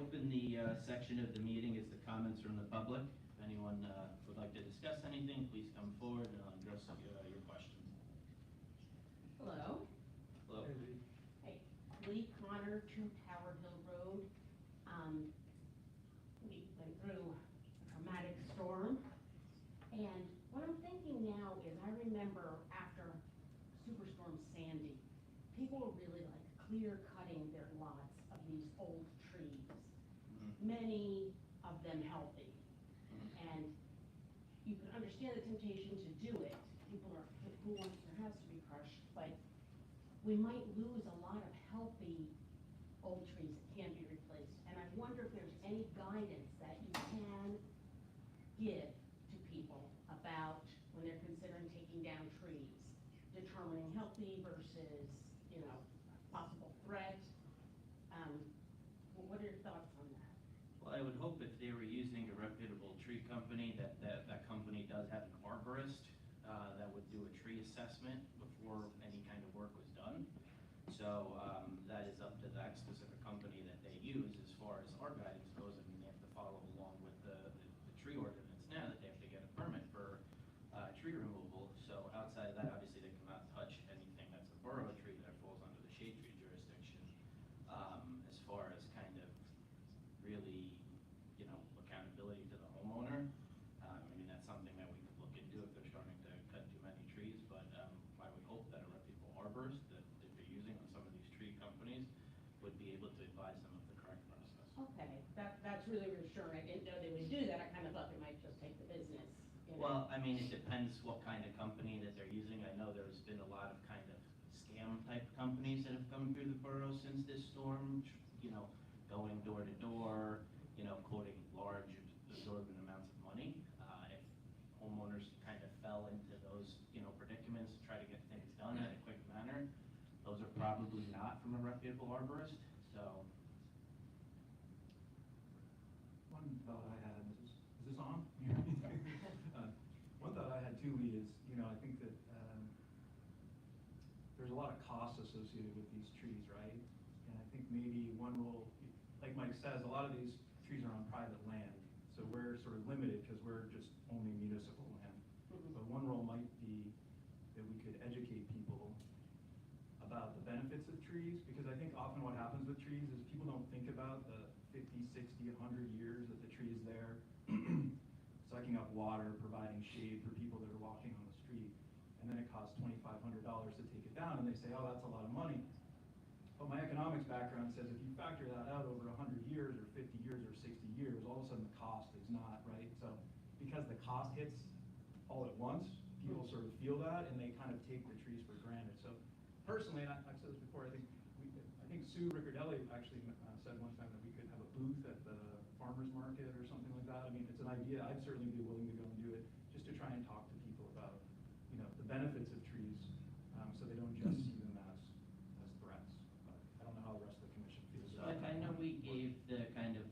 open the section of the meeting is the comments from the public. If anyone would like to discuss anything, please come forward and I'll address your questions. Hello. Hello. Hey, Lee Connor, 2 Tower Hill Road. We went through a traumatic storm, and what I'm thinking now is I remember after Superstorm Sandy, people were really like clear cutting their lots of these old trees, many of them healthy. And you can understand the temptation to do it. People are, who wants their house to be crushed, but we might lose a lot of healthy old trees that can't be replaced. And I wonder if there's any guidance that you can give to people about when they're considering taking down trees, determining healthy versus, possible threat. What are your thoughts on that? Well, I would hope if they were using a reputable tree company, that company does have an arborist that would do a tree assessment before any kind of work was done. So that is up to that specific company that they use. As far as our guidance goes, I mean, they have to follow along with the tree ordinance now that they have to get a permit for tree removal. So outside of that, obviously they cannot touch anything that's a borough tree that falls under the shade tree jurisdiction. As far as kind of really, accountability to the homeowner, I mean, that's something that we could look into if they're starting to cut too many trees, but I would hope that a reputable arborist that they're using on some of these tree companies would be able to advise them of the correct process. Okay, that's really reassuring. I didn't know they would do that. I kind of thought they might just take the business. Well, I mean, it depends what kind of company that they're using. I know there's been a lot of kind of scam type companies that have come through the borough since this storm, going door to door, quoting large exorbitant amounts of money. If homeowners kind of fell into those, predicaments to try to get things done in a quick manner, those are probably not from a reputable arborist. So, one thought I had, is this on? One thought I had too, Lee, is, I think that there's a lot of costs associated with these trees, right? And I think maybe one role, like Mike says, a lot of these trees are on private land. So we're sort of limited because we're just only municipal land. But one role might be that we could educate people about the benefits of trees, because I think often what happens with trees is people don't think about the 50, 60, 100 years that the tree is there, sucking up water, providing shade for people that are walking on the street. And then it costs $2,500 to take it down, and they say, oh, that's a lot of money. But my economics background says if you factor that out over 100 years or 50 years or 60 years, all of a sudden the cost is not, right? So because the cost hits all at once, people sort of feel that and they kind of take the trees for granted. So personally, and I've said this before, I think Sue Riccardelli actually said one time that we could have a booth at the farmer's market or something like that. I mean, it's an idea. I'd certainly be willing to go and do it just to try and talk to people about, the benefits of trees, so they don't just see them as threats. But I don't know how the rest of the commission feels so about it. I know we gave the kind of,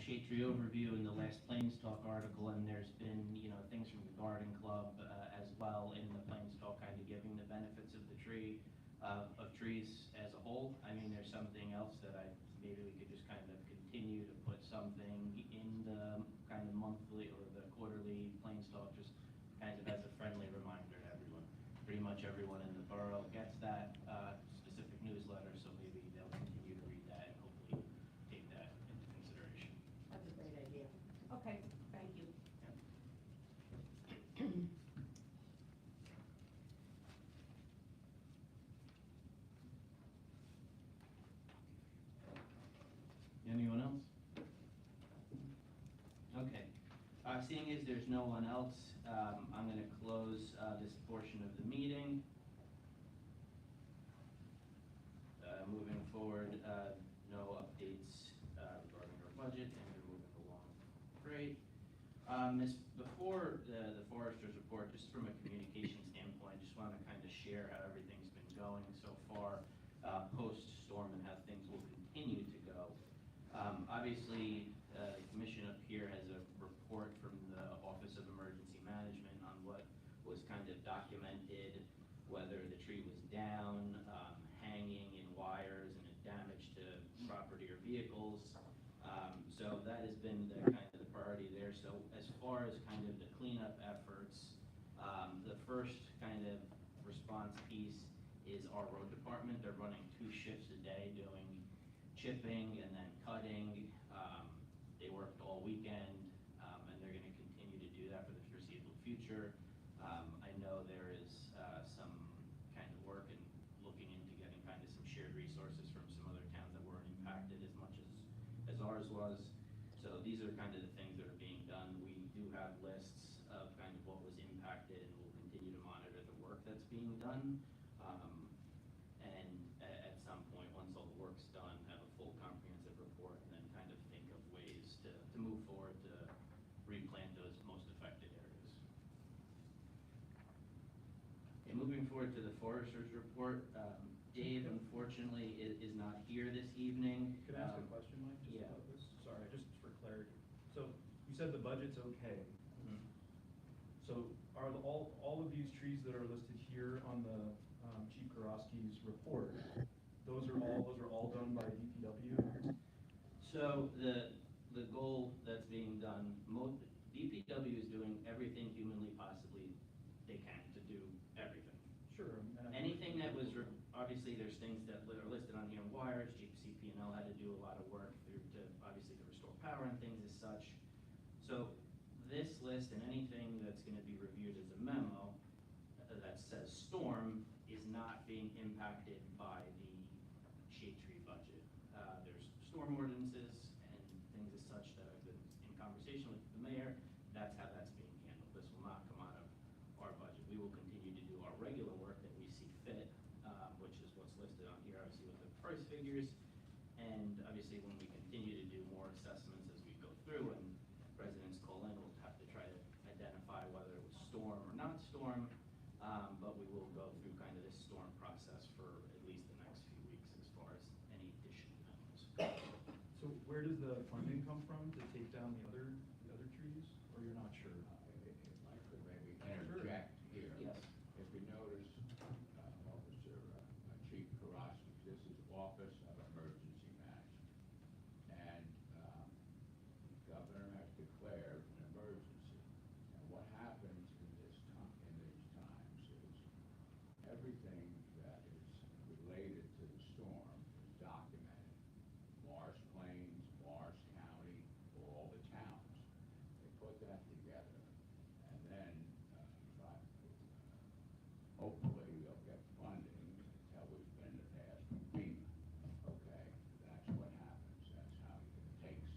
shade tree overview in the last Plains Talk article, and there's been, things from the Garden Club as well in the Plains Talk kind of giving the benefits of the tree, of trees as a whole. I mean, there's something else that maybe we could just kind of continue to put something in the kind of monthly or the quarterly Plains Talk, just kind of as a friendly reminder to everyone. Pretty much everyone in the borough gets that specific newsletter, so maybe they'll continue to read that and hopefully take that into consideration. That's a great idea. Okay, thank you. Yeah. Anyone else? Okay. Seeing as there's no one else, I'm going to close this portion of the meeting. Moving forward, no updates regarding our budget, and we're moving along. Great. Before the forester's report, just from a communication standpoint, I just want to kind of share how everything's been going so far post-storm and how things will continue to go. Obviously, the commission up here has a report from the Office of Emergency Management on what was kind of documented, whether the tree was down, hanging in wires and it damage to property or vehicles. been the kind of the priority there. So as far as kind of the cleanup efforts, the first kind of response piece is our road department. They're running 2 shifts a day doing chipping and then cutting. They worked all weekend, and they're gonna continue to do that for the foreseeable future. I know there is some kind of work and looking into getting kind of some shared resources from some other towns that weren't impacted as much as ours was. So these are kind of the things that are being done. We do have lists of kind of what was impacted, and we'll continue to monitor the work that's being done. And at some point, once all the work's done, have a full comprehensive report, and then kind of think of ways to move forward to replant those most affected areas. And moving forward to the forester's report, Dave unfortunately is not here this evening. Could I ask a question, Mike, just yeah. about this? Sorry, just for clarity. So you said the budget's okay. Mhm. So are all of these trees that are listed here on the Chief Karofsky's report, those are all done by DPW? So the goal that's being done, DPW is doing everything humanly possibly they can to do everything. Sure. And Anything that was, obviously, there's things that are listed on here in wires, GCP&L had to do a lot of work obviously to restore power and things as such. So this list and anything that's gonna be reviewed as a memo that says storm is not being impacted by the shade tree budget. There's storm ordinances and things as such that I've been in conversation with the mayor, that's how that's being handled. This will not come out of our budget. We will continue to do our regular work that we see fit, which is what's listed on here, obviously with the price figures. And obviously, when we continue to do more assessments as we go through and residents call in, we'll have to try to identify whether it was storm or not storm. But we will go through kind of this storm process for at least the next few weeks as far as any additional memos. So where does the funding come from to take down the other trees, or you're not sure? If I could maybe interject here. Yes. If you notice, Officer Chief Karofsky, this is Office of Emergency Management. And the governor has declared an emergency. And what happens in these times is everything that is related to the storm is documented. Morris Plains, Morris County, all the towns. They put that together, and then hopefully they'll get funding until we've been in the past from FEMA. Okay, that's what happens. That's how it takes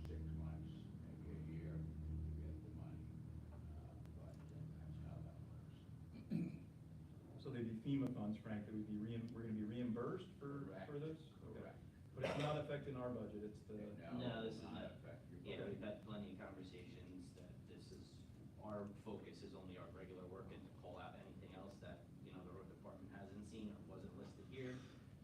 6 months, maybe a year to get the money. But that's how that works. So they'd be FEMA funds, Frank, that we're gonna be reimbursed for this? Okay. Correct. But it's not affecting our budget, it's the. No, this is not not. affect your Yeah, budget. we've had plenty of conversations that this is, our focus is only our regular work and to call out anything else that, the road department hasn't seen or wasn't listed here.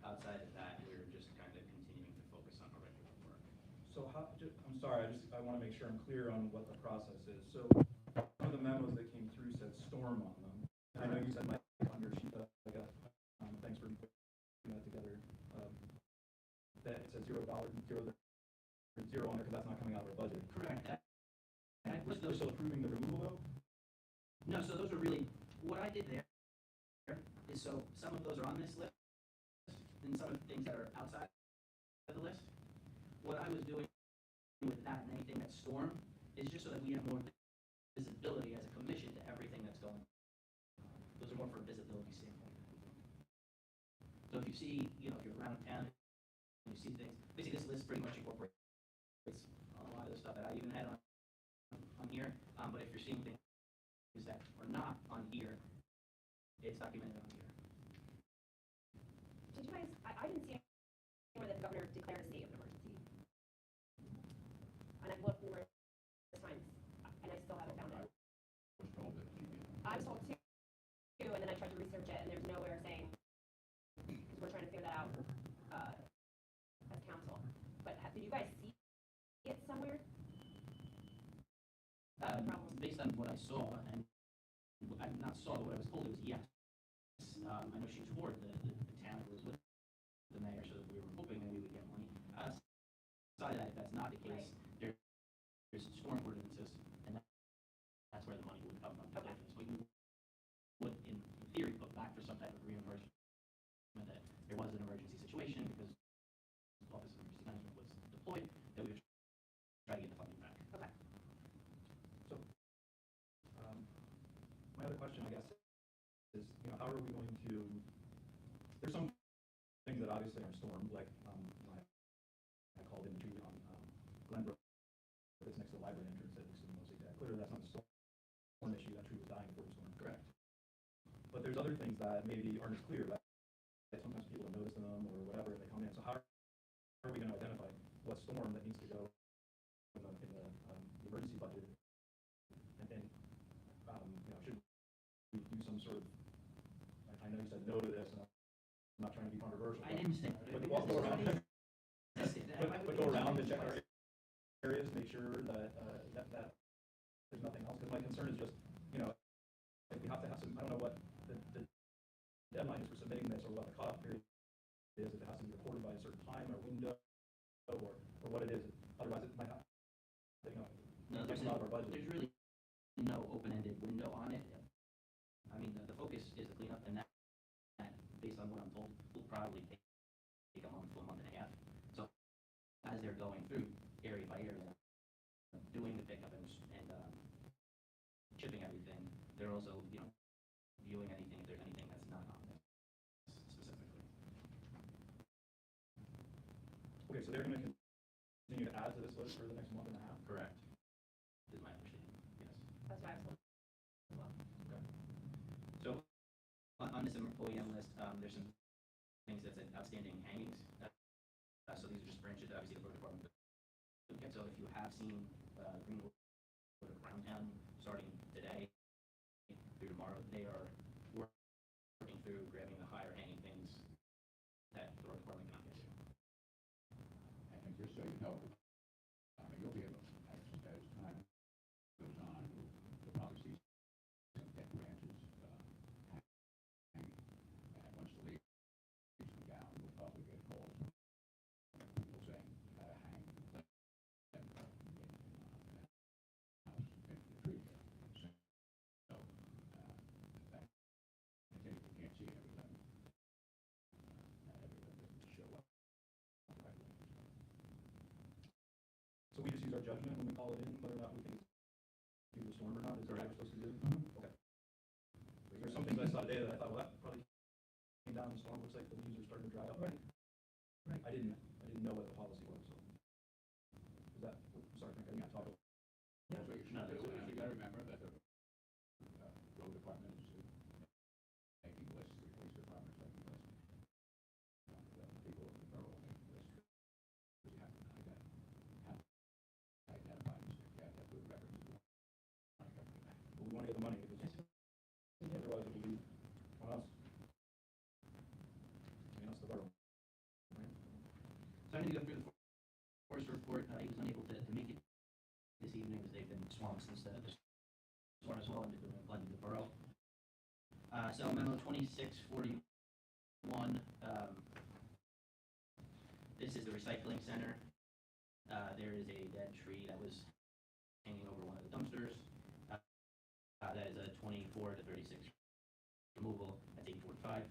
Outside of that, we're just kind of continuing to focus on our regular work. So I'm sorry, I wanna make sure I'm clear on what the process is. So one of the memos that came through said storm on them. I know you said, Mike, on your sheet that I got, thanks for putting that together, that it says $0 on there, because that's not coming out of our budget. Correct. And I We're put those, still approving the removal though? no, so those are really, what I did there is, so some of those are on this list, and some of the things that are outside of the list. What I was doing with that and anything that's storm is just so that we have more visibility as a commission to everything that's going on. Those are more for a visibility standpoint. So if you see, if you're around town, and you see things, basically this list pretty much incorporates a lot of the stuff that I even had on here. But if you're seeing things that are not on here, it's documented on here. Did you guys, I didn't see anywhere that the governor declared a state of emergency. And I've looked numerous times, and I still haven't found it. I was told that you did. I was told too, and then I tried to research it, and there's nowhere saying, because we're trying to figure that out, as council. But did you guys see it somewhere? Based on what I saw, and I not saw, but what I was told, it was yes. I know she toured the town, was with the mayor, so that we were hoping that we would get money. Aside of that, if that's not the case, Right. there storm ordinances, and that's where the money would come from. Okay. So you would, in theory, put back for some type of reimbursement that there was an emergency situation because the Office of Emergency Management was deployed, that we would try to get the funding back. Okay. So, my other question, I guess, is, how are we going to, there's some things that obviously are stormed, like, I called in the tree on, Glenbrook, that's next to the library entrance, that looks to be mostly dead. Clearly, that's not a storm issue, that tree was dying before the storm. Correct. But there's other things that maybe aren't as clear, that sometimes people don't notice them or whatever, and they come in. So how are we gonna identify what storm that needs to go in the emergency budget? And then, should we do some sort of, I know you said no to this, and I'm not trying to be controversial. I didn't say. But go around, but go around and check our areas, make sure that, that there's nothing else, because my concern is just, if we have to have some, I don't know what the deadline is for submitting this, or what the cutoff period is, if it has to be reported by a certain time or window, or what it is, otherwise it might not, No, there's a lot of our budget. there's really no open-ended window on it. I mean, the focus is the cleanup, and that, based on what I'm told, will probably take a month to a month and a half. So as they're going through area by area, doing the pickup and chipping everything, they're also, viewing anything, if there's anything that's not on this specifically. Okay, so they're gonna continue to add to this list for the next month and a half? Correct. Is my understanding, yes. That's what I was told as well. Okay. So on this OEM list, there's some things that's outstanding hangings. So these are just branches that obviously the road department. Okay, so if you have seen Greenwood around town starting today through tomorrow, they are working through grabbing the higher hanging things that the road department cannot get to. And just so you know, you'll be able, as time goes on, you'll probably see some dead branches hanging. And once the leaves come down, you'll probably get calls from people saying, you gotta hang them in the house, in the tree. So, that, again, you can't see everything. Not everything doesn't show up right away. So we just use our judgment when we call it in, whether or not we think it's due to the storm or not, is that what we're supposed to do? Okay. There's some things I saw today that I thought, well, that probably came down in the storm, looks like the leaves are starting to dry up. Right. I didn't know what the policy was, so. Is that, sorry, Frank, I didn't talk. That's what you should No, do, that's and what you gotta remember that the road department is making lists, the police department's making lists. The people in the borough are making lists. You have to identify this, you have to have good records. But we want to get the money, because otherwise it will be on us. I mean, us, the borough. Right? So I need to go through the forest report. He was unable to make it this evening because they've been swamped since the storm as well, and they're doing a blend of the borough. So memo 2641, this is the recycling center. There is a dead tree that was hanging over one of the dumpsters. That is a 24 to 36 removal. That's 845.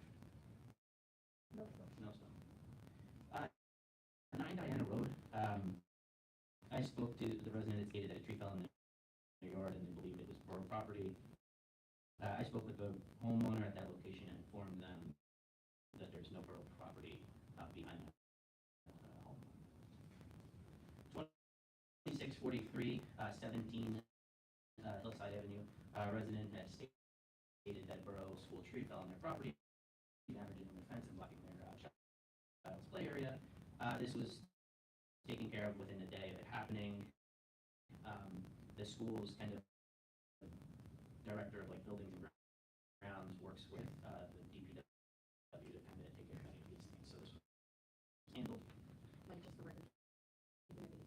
No snow. 9 Diana Road. I spoke to the resident that stated that a tree fell in their yard and they believed it was borough property. I spoke with the homeowner at that location and informed them that there's no borough property behind that home. 2643, 17 Hillside Avenue. Resident had stated that borough school tree fell on their property, damaging their fence and blocking their child's play area. This was taken care of within a day of it happening. The school's kind of director of like buildings and grounds works with the DPW to kind of take care of any of these things. So this was handled. Like just the record. Building.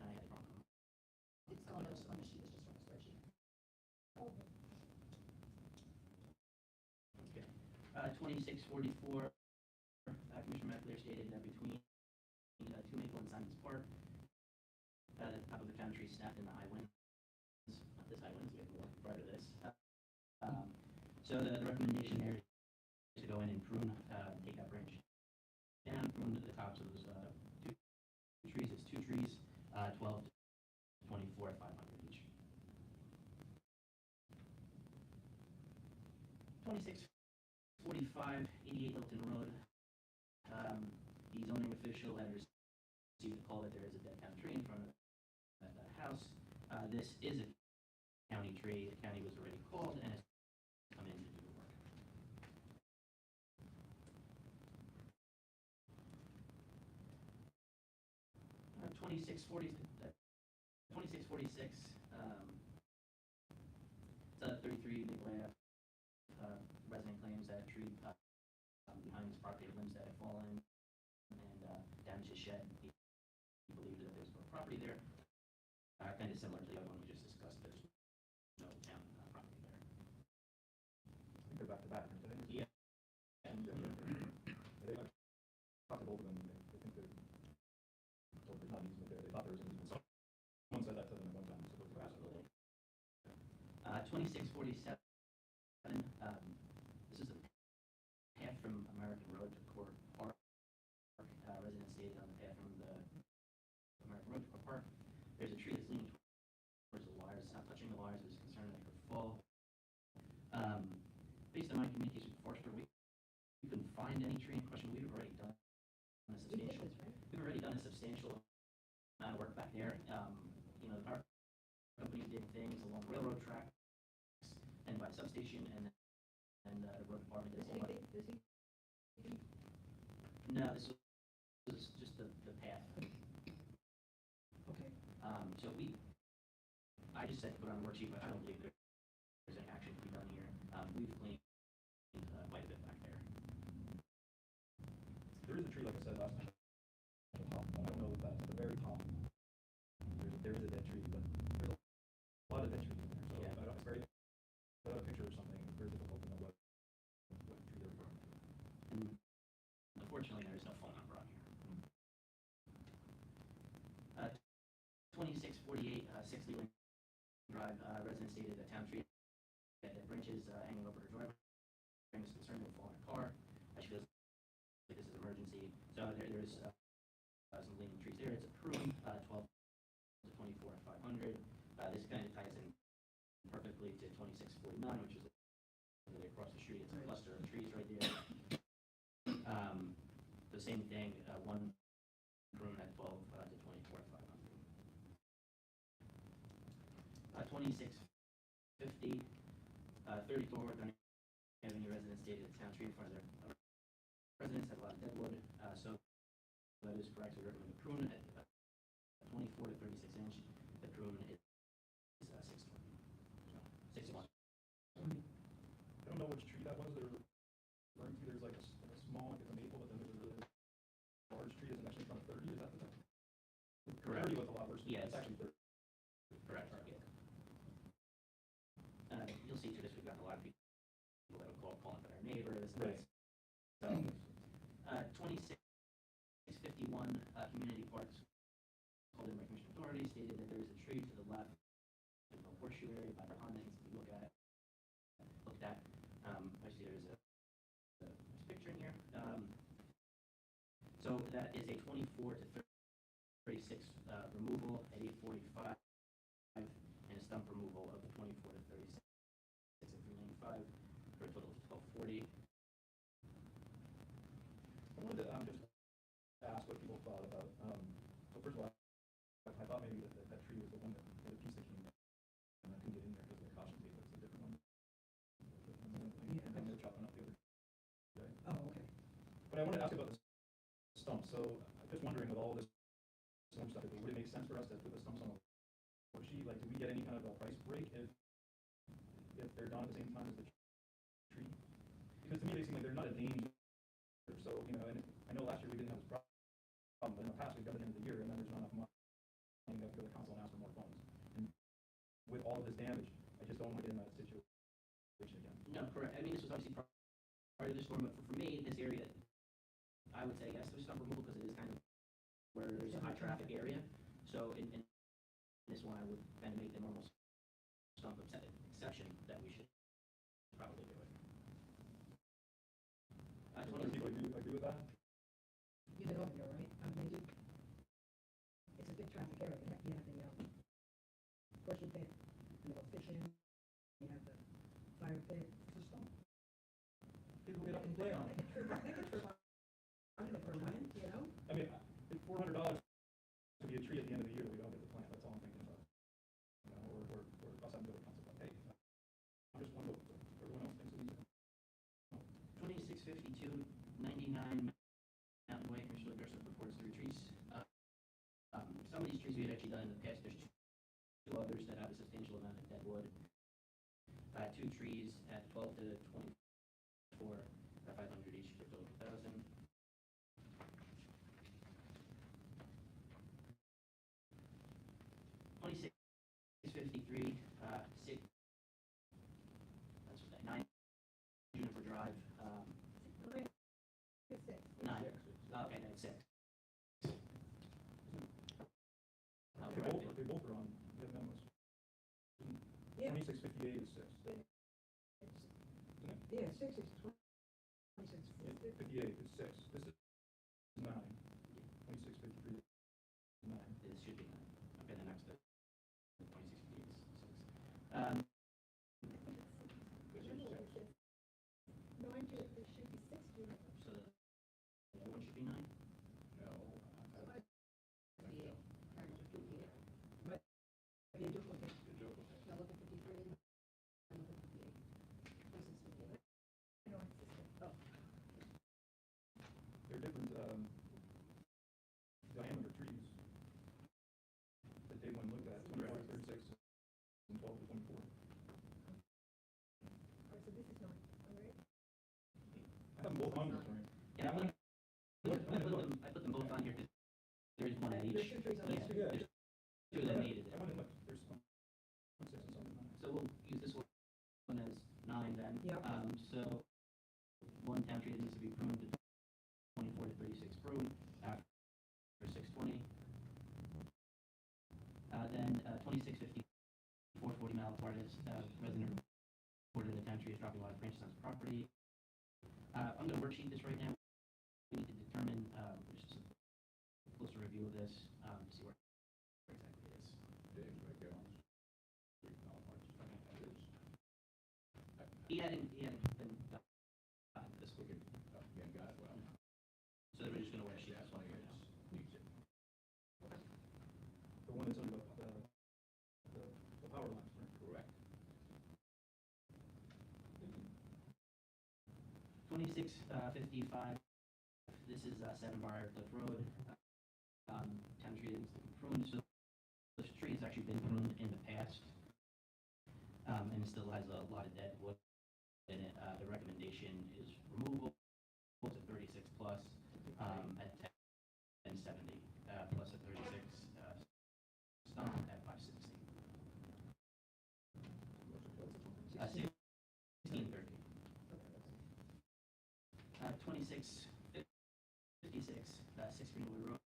I had a problem. It's on the sheet, it's just on the spreadsheet. Okay. 2644, Commissioner McAleer stated that between Two Maple and Simons Park, the top of the town tree snapped in the high winds. Not this high winds, we had more prior to this. So the recommendation there is to go in and prune, take that branch down, prune the tops of those two trees. It's two trees, 12 to 24 at 500 each. 2645, 88 Hilton Road. The zoning official had received a call that there is a dead town tree in front of that house. This is a county tree. The county was already called and has come in to do the work. Uh, 2640, 2646, it's a 33 Maple Ave. Resident claims that tree behind his property limbs that had fallen and damaged his shed. He believed that there's no property there. Kind of similar to the other one we just discussed. There's no town property there. I think they're back to back, aren't they? Yeah. And, They talked to both of them, they think they're, well, there's not an easement there, they thought there was an easement. Someone said that to them at one time, so those are absolutely. 2647. This is a path from American Road to Court Park. Residents stated on the path from the American Road to Court Park. There's a tree that's leaning towards the wires. It's not touching the wires. There's concern that it could fall. Based on my communication with Forester, we couldn't find any tree in question. We've already done a substantial amount of work back there. You know, our company did things along railroad tracks and by substation, and the road department did a whole bunch. No, this was just the path. Okay. So I just said to put on the worksheet, but I don't believe there's any action to be done here. We've cleaned quite a bit back there. There is a tree, like I said last time, at the top. I don't know if that's the very top. There is a dead tree, but there's a lot of dead trees in there, so Yeah. it's very, without a picture or something, it's very difficult to know what tree they're from. And unfortunately, there is no phone number on here. 2648, 60 Lane Drive, residents stated that town tree had dead branches hanging over her driveway. Was concerned it would fall in her car. She feels like this is an emergency. So there's some leaning trees there. It's a prune, 12 to 24 at 500. This kind of ties in perfectly to 2649, which is really across the street. It's a cluster of trees right there. The same thing, one prune at 12 to 24 at 500. 2650, 34 North Avenue residents stated the town tree in front of their residents had a lot of dead wood. So that is correct. So we recommend the prune at 24 to 36 inch. The prune is 61. I don't know which tree that was they're referring to. There's like a small, like it's a maple, but then there's a really large tree that's actually in front of 30. Is that the? Correct. 30 was a lot worse. Yes. It's actually 30. Correct. Yeah. You'll see through this, we've gotten a lot of people that will call up their neighbors. Right. So, 2651, Community Parks, called in by Commissioner Doherty, stated that there is a tree to the left of the horseshoe area by the pond that needs to be looked at. I see there's a picture in here. So that is a 24 to 36 removal at 845, and a stump removal of the 24 to 36 at 395, for a total of 1240. I wanted to just ask what people thought about, so first of all, I thought maybe that tree was the one that, the piece that came down, and I couldn't get in there because of the caution tape, but it's a different one. And then they're chopping up the other guy. Oh, okay. But I wanted to ask about the stumps, so I'm just wondering with all this storm stuff, would it make sense for us to put the stumps on a worksheet? Like, do we get any kind of a price break if they're done at the same time as the tree? Because to me, they seem like they're not a danger. So, you know, and I know last year we didn't have this problem, but in the past we've got it in the year, and then there's not enough money to go to the council and ask for more funds. And with all of this damage, I just don't want to get in that situation again. No, correct. I mean, this was obviously part of the storm, but for me, this area, I would say yes to stump removal because it is kind of where there's a high traffic area. So in this one, I would kind of make the normal stump exception that we should probably do it. Other people agree with that? You've been over there, right? Maybe. It's a big traffic area. You have the horseshoe pit, you go fishing, you have the fire pit. It's a stump. People get up and play on it. For a win, you know? I mean, it's $400 to be a tree at the end of the year that we don't get to plant, that's all I'm thinking about. You know, or us having to go to council, like, hey, I'm just one vote, so everyone else thinks it's. 2652, 99 Mountain Way, Commissioner Gerson reports 3 trees. Some of these trees we had actually done in the past, there's 2 others that have a substantial amount of dead wood. 2 trees at 12 to 24, 500 each for a total of 1,000. 2653, 6, that's what that, 9 Juniper Drive, 9. Okay, that's 6. They both are on, the memos. Yeah. 2658 is 6. Yeah, 6 is 26. 58 is 6. This is 9. 2653 is 9. It should be 9. Okay, the next, 2658 is 6. This is 6. So the other one should be 9? No, I think so. You duplicate. The duplicate. Now look at 53 and look at 58. This is 58. Oh. They're different diameter trees that Dave went and looked at, 24 to 36 and 12 to 24. So this is 9, all right? I have them both on this, right? Yeah, I put them both on here because there's one in There's each. 2 trees on this. Yeah, there's 2 that needed I it. went and looked, there's some 6 and some 9. So we'll use this one as 9 then. Yep. So one town tree that needs to be pruned to 24 to 36 prune after 620. Then 2650, 440 Malapartis, resident reported the town tree is dropping a lot of branches on his property. I'm going to worksheet this right now. We need to determine just a closer review of this to see where exactly it is. Dave McGill's. We know how much that is. He hadn't been this We quick, can, again, God, well, so we're just going to worksheet this one definitely right now. needs it. The one that's under the power lines, right? Correct. 2655, this is 7 Bar Cliff Road. Town tree that needs to be pruned, so this tree has actually been pruned in the past, and it still has a lot of dead wood in it. The recommendation is removal to 36 plus, at 1070, plus a 36 stump at 560. 1630. 2656, 6 Greenwood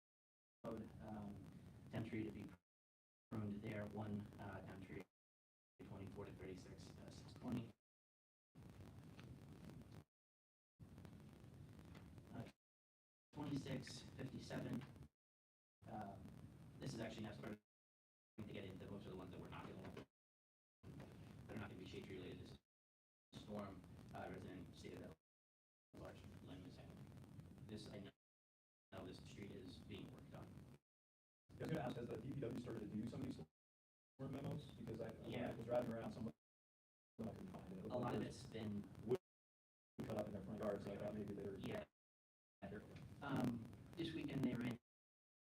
Road, town tree to be pruned there, 1 town tree, 24 to 36, 620. 2657, this is actually now starting to get into most of the ones that we're not going to, that are not going to be shade tree related. This storm, resident stated that large limb is hanging. This, I know this street is being worked on. I was gonna ask, has the DPW started to do some of these storm memos? Because when Yeah. I was driving around, some of them I couldn't find it. A lot of it's been, Cut up in their front yards, so I thought maybe they were. yeah. This weekend they ran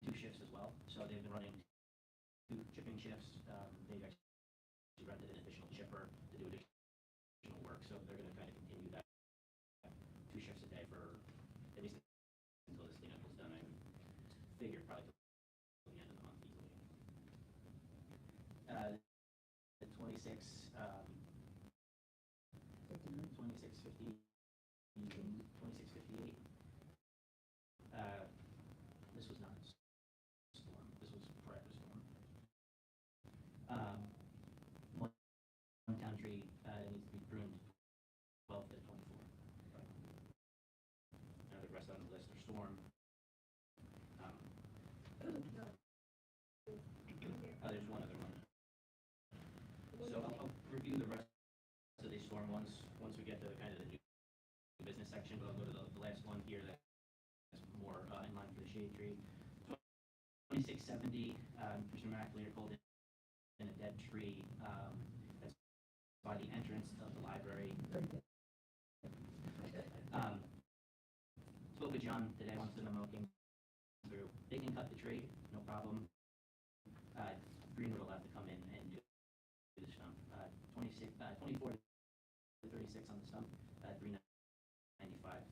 2 shifts as well, so they've been running 2 chipping shifts. They've actually rented an additional chipper to do additional work, so they're gonna kind of continue that 2 shifts a day for at least until this cleanup is done. I figure probably till the end of the month easily. The 26, 2650 using 2658. This was not a storm, this was prior to storm. One town tree, needs to be pruned 12 to 24. Now the rest on the list are storm. There's one other one. So I'll review the rest of these storm ones, once we get to kind of the new business section, but I'll go to the last one here that's more in line for the shade tree. 2670, Commissioner McAleer called it in a dead tree, that's by the entrance of the library. Spoke with John today, wants to know came through. They can cut the tree, no problem. Greenwood will have to come in and do the stump. 24 to 36 on the stump, 395.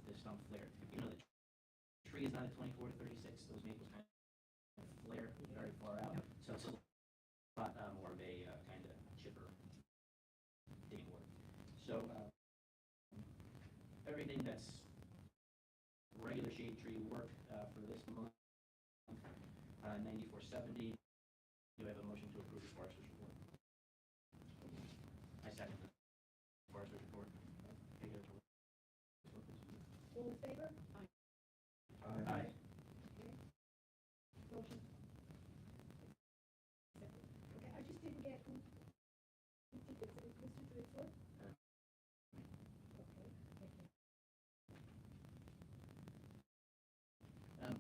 The stump flare. You know, the tree is not at 24 to 36. Those maples kind of flare very far out. So it's a lot more of a kind of chipper digging work. So everything that's regular shade tree work for this month, 9470. Do I have a motion to approve the forester's report? I second the forester's report. All in favor? Aye. Motion. Okay, I just didn't get who did this, Mr. Dritzler? Okay, thank you.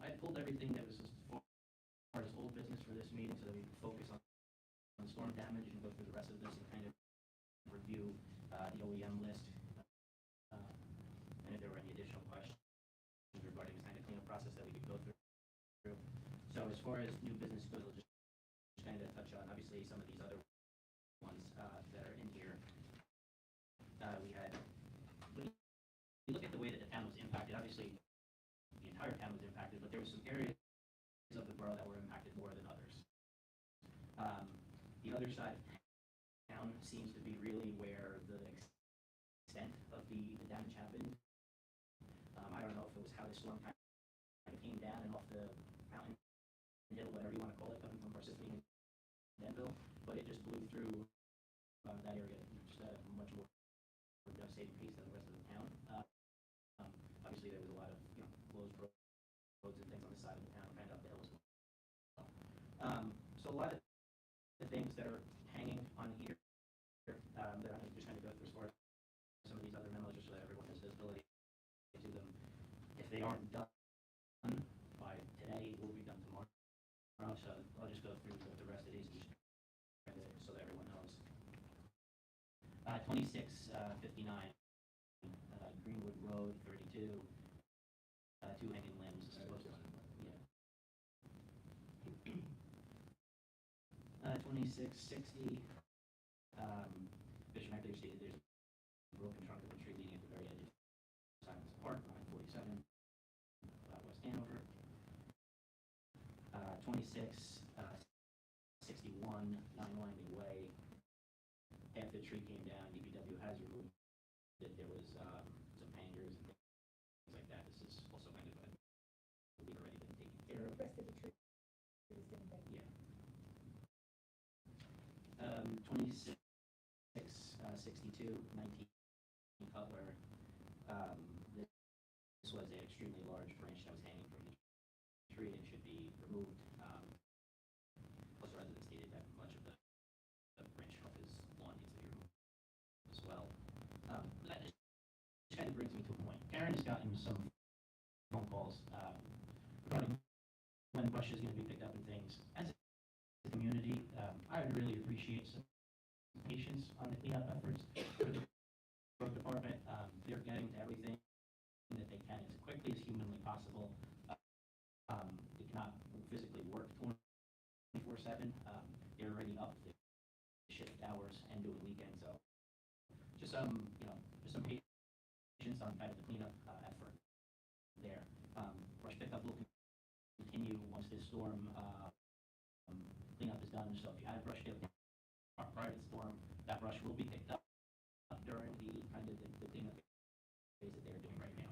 I pulled everything that was as far as old business for this meeting so that we could focus on storm damage and go through the rest of this and kind of review the OEM list. And if there were any additional questions regarding this kind of cleanup process that we could go through. So as far as new business goes, I'll just kind of touch on obviously some of these other ones that are in here. We had, when you look at the way that the town was impacted, obviously the entire town was impacted, but there were some areas of the borough that were impacted more than others. The other side of town seems to be really where the extent of the damage happened. I don't know if it was how the storm kind of came down and off the mountain hill, whatever you want to call it, coming from Parsippany and Denville, but it just blew through that area just at a much more devastating pace than the rest of the town. Obviously, there was a lot of closed roads and things on the side of the town, kind of up the hill as well. So a lot of the things that are hanging on here that I'm going to just kind of go through as far as some of these other memos, just so that everyone has visibility to them. If they aren't done by today, will be done tomorrow. So I'll just go through the rest of these just so that everyone knows. 2659 Greenwood Road 32. Two hanging limbs. Yeah. 2660. Bishop McAleer stated there's a broken trunk of a tree leaning at the very edge of Simons Park, 947, West Hanover. 2661 Nine Winding Way. After the tree came down, DPW has removed it. There was some hangers and things like that. This is also kind of, I believe, already been taken care The of. rest of the tree is getting better. Yeah. 2662 19 Cutler. This was an extremely large branch that was hanging from the tree and should be removed. Plus, the resident stated that much of the branch off his lawn needs to be removed as well. That just kind of brings me to a point. Karen has gotten some phone calls regarding when brush is going to be picked up and things. As a community, I would really appreciate some patience on the cleanup efforts for the road department. They're getting to everything that they can as quickly as humanly possible. They cannot physically work 24/7. They're already up the shift hours and doing weekends, so just some patience on kind of the cleanup effort there. Brush pickup will continue once this storm cleanup is done. So if you had brush picked up prior to the storm, that brush will be picked up during the kind of the cleanup phase that they're doing right now.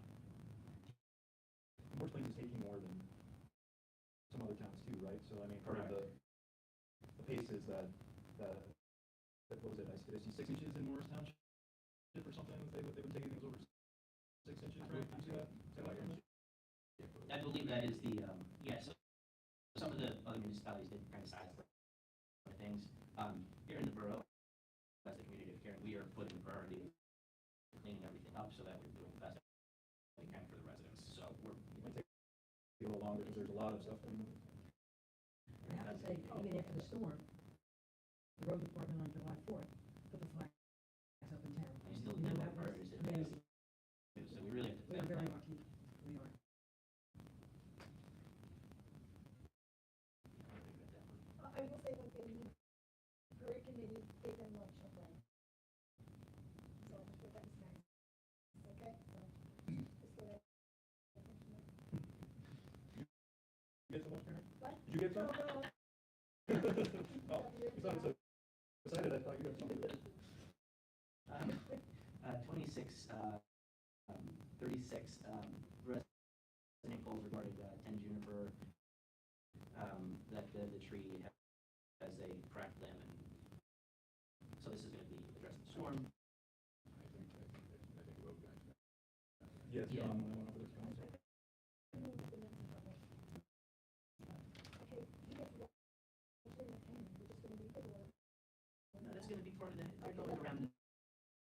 North Plains is taking more than some other towns too, right? So I mean, part of Correct. the pace is that, what was it, did I see 6 inches in Morris Township or something, they were taking things over 6 inches, right? Did you see that? Is that right? I believe that is the, yes, some of the other municipalities did kind of size for things. Here in the borough, as the community of Karen, we are putting priority in cleaning everything up so that we're doing the best we can for the residents. So we're, It might take a little longer because there's a lot of stuff going on. I have to say, even after the storm, the road department on July 4th put the flags up in town. we still You do know, our that was priorities. amazing. So we really have to We are thank very them. lucky, we are. I will say one thing, the jury committee gave them lunch on Friday. So I thought that was nice. Okay, so, just so that. You get some lunch, Karen? What? Did you get some? No, no. Oh, you sounded so excited, I thought you got something. 26, 36, resident calls regarding 10 Juniper, that the tree has a cracked limb, and so this is going to be addressed in the storm. I think road guys. Yes, Yeah. John, when I went over this council. Okay, you get to go. We're just gonna leave it or? No, that's going to be part of the, they're going around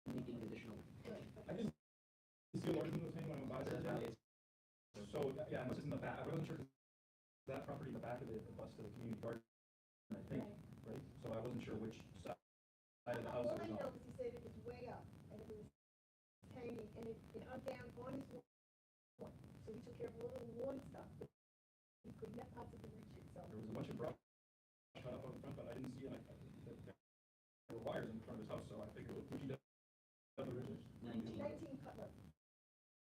making additional. I didn't see a large one of those hanging when I went by there. So, yeah, unless it's in the back, I wasn't sure, 'cause that property in the back of it abuts to the community garden, I think, right? So I wasn't sure which side of the house All it I was know on. is he said it was way up, and it was hanging, and it hung down on his lawn. So he took care of a little lawn stuff, but he could not possibly reach it, so. There was a bunch of brush cut up on the front, but I didn't see, there were wires in front of his house, so I figured it would be 19. 19 Cutler.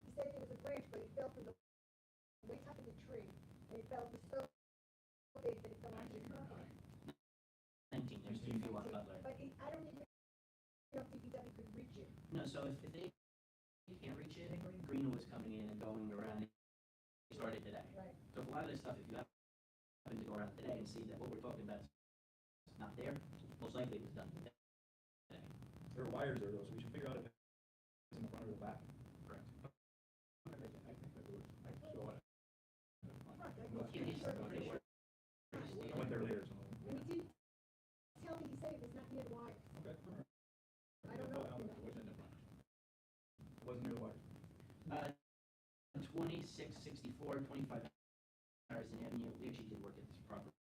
He said there was a branch, but it fell from the way top of the tree, and it fell, it was so big that it fell onto the property. 19, there's 2 feet on Butler. But I don't even know if DPW could reach it. No, so if they can't reach it, Greenwood was coming in and going around, they started today. Right. So a lot of this stuff, if you happen to go around today and see that what we're talking about is not there, most likely it was done today. There are wires there though, so we should figure out if it's in the front or the back. Correct. I think that was, I saw it. It is pretty sure. I went there later, so. And he did tell me, he said it was not near the wires. Okay, all right. I don't know. It was in the front. It wasn't near the wires. 2664, 25 Harrison Avenue, we actually did work at this property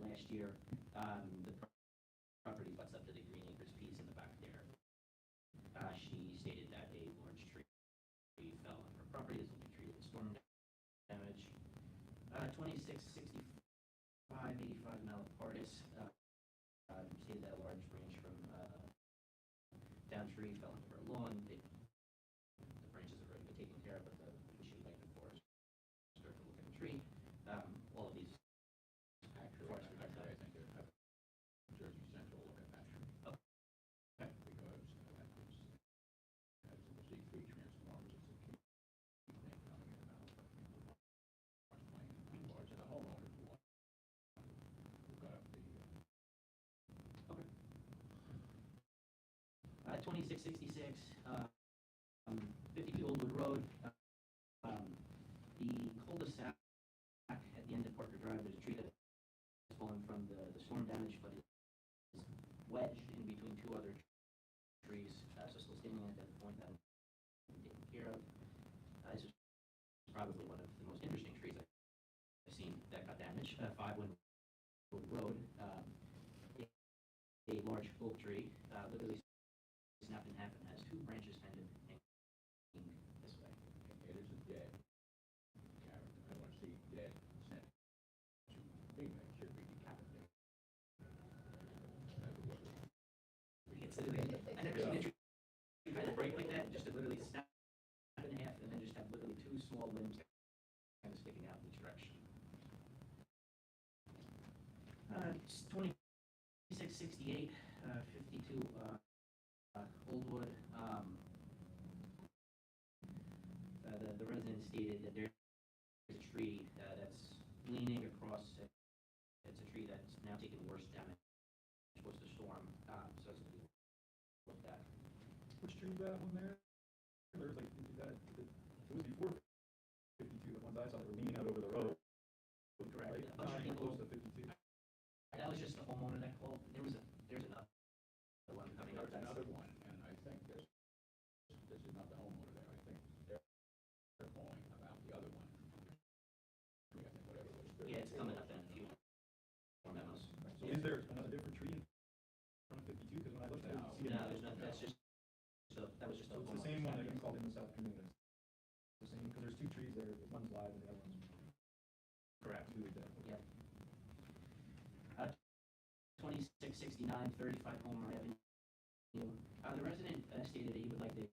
last year. The property butts up to the Green Acres piece in the back there. She stated that a large tree fell on her property, this will be treated as storm damage. 2665, 85 Malapartis, stated that a large branch from down tree fell onto her lawn. The branches have already been taken care of, but she would like the forest to look at the tree. All of these. Actually, Forest I protection. think they'd have Jersey Central look at that tree. Okay. Because as the C3 transformers, it's a key thing coming in and out. Large the homeowners who got up the, Okay. 2666, 52 Oldwood Road. The cul-de-sac at the end of Parker Drive, there's a tree that has fallen from the storm damage, but it's wedged in between 2 other trees, so still standing at that point that I'm taken care of. This is probably one of the most interesting trees I've seen that got damaged. 5 Wynwood Road. A large oak tree, literally snapped in half and has 2 branches kind of hanging this way. it is a dead character. I want to see dead sent to big men should be decapitated. That's what it is. It's literally, I never seen a tree kind of break like that, just to literally snap in half and then just have literally 2 small limbs kind of sticking out in each direction. 2668, 52 Oldwood. The resident stated that their tree that's leaning across, it's a tree that's now taking the worst damage was the storm, so it's to be looked at. Which tree is that one there? There's like, it was before 52, the ones I saw that were leaning out over the road. Correct. Right, A bunch of people- close to 52. That was just the homeowner that called. There's another one coming up. There's another one, and I think this is not the homeowner there, I think they're calling about the other one. I think whatever it was. Yeah, it's coming up in a few more memos. So is there another different tree in front of 52? Because when I looked at it, I didn't see it. No, there's nothing, that's just, so that was just a So it's the homeowner. same one that you called in this afternoon. It's the same, because there's two trees there, one's live and the other one's. Correct. Two dead. Yeah. 2669 35 Homer Avenue. The resident stated that he would like the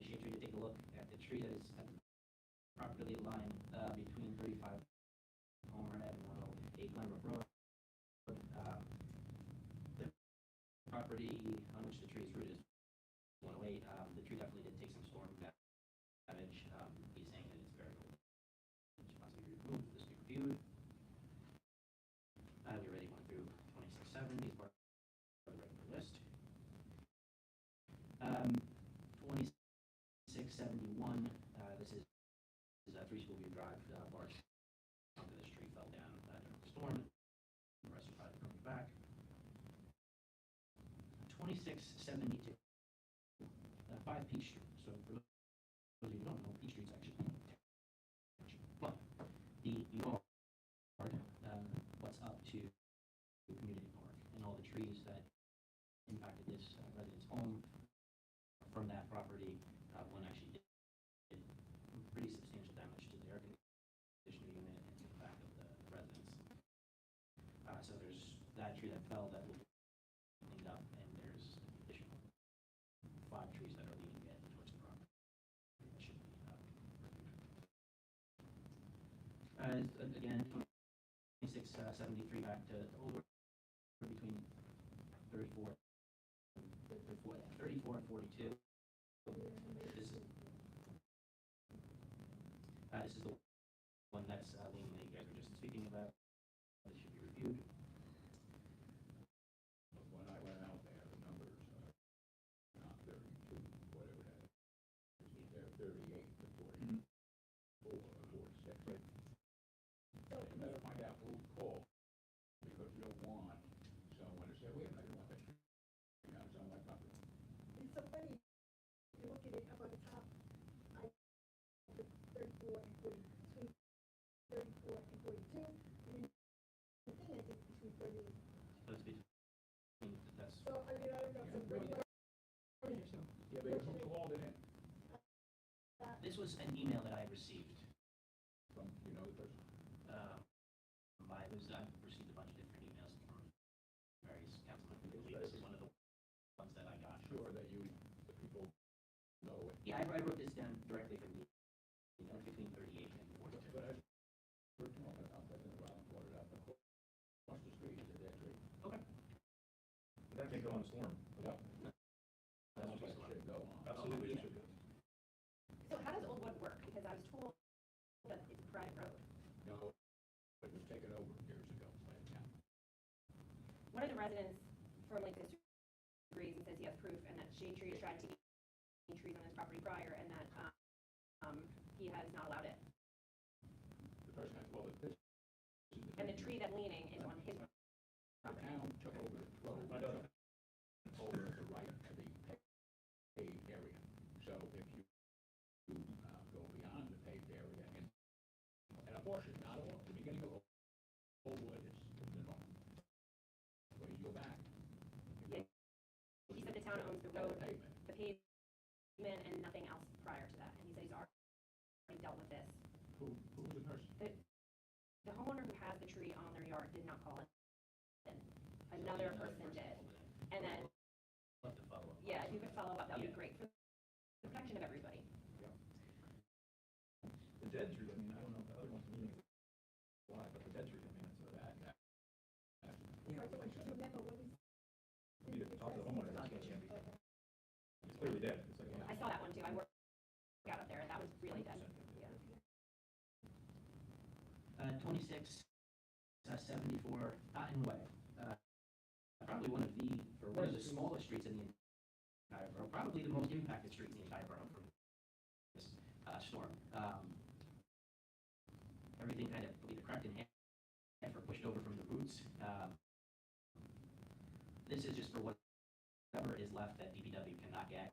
shade tree to take a look at the tree that is at the property line between 35 Homer Avenue and 108 Glenbrook Road. The property on which the tree is rooted is 108. The tree definitely did take some storm damage. He's saying that it's very old. It must be removed. This be reviewed. We already went through 2670 as part of the regular list. 2671, this is 3 Schoolview Drive, large chunk of this tree fell down during the storm. The rest are probably coming back. 2672, 5 Peach Street. So for those of you who don't know, Peach Street's actually but the yard, what's up to the community park, and all the trees that impacted this resident's home from that property, one actually did pretty substantial damage to the air conditioning unit and to the back of the residence. So there's that tree that fell that will be cleaned up, and there's additional 5 trees that are leaning in towards the property that should be reviewed. Again, 2673 back to over between 34 and 42. This is the one that's leaning that you guys were just speaking about. This should be reviewed. When I went out there, the numbers are not 32, whatever that is. They're 38 to 44 or 46. Right. And you better find out who called, because you don't want someone to say, wait a minute, I don't want that tree down on my property. It's so funny, you look at it up on the top, I put 34 and 40, between 34 and 42, and then the thing I think between 38. So it's between, that's, So, I mean, I don't know, so Yeah, what do you, Yeah, but who called it in? this was an email that I received. From, you know, the person? I've received a bunch of different emails from various councilmen. I believe this is one of the ones that I got. Sure that the people know it. Yeah, I wrote this down directly from the, between 38 and 42. But as we're talking about that, and Ron brought it up, across the street is a dead tree. Okay. But that can't go on a storm. Yep. That's That's what what we should go on. Absolutely, it should go. So how does Old Wood work? Because I was told that it's a private road. No, it was taken over years ago by the town. One of the residents firmly disagrees and says he has proof, and that shade tree has tried to eat trees on his property prior, and that he has not allowed it. The person has, well, this is And the tree that's leaning is on his the property. town took over the road, I know. took over the right to the paved area. So if you go beyond the paved area and a portion, not all, the beginning of Old Wood is the norm. But you go back. Yeah. He said the town owns the road, Pavement. the pavement, and nothing else prior to that. And he said he's already dealt with this. Who's the person? The homeowner who has the tree on their yard did not call it in. Another person did. And then, We'll have to follow up. yeah, if you could follow up, that would be Yeah. great for the protection of everybody. The dead tree, I mean, I don't know if the other one's leaning why, but the dead tree, I mean, it's That's Right, so I just remember when we. we need to talk to the homeowner. I'll get you everything. It's clearly dead. It's like, I saw that one too. I worked out up there. That was really dead. Yeah. 2674 Cotton Way. Probably one of the smallest streets in the entire borough, probably the most impacted street in the entire borough from this storm. Everything kind of either cracked in half or pushed over from the roots. This is just for whatever is left that DPW cannot get.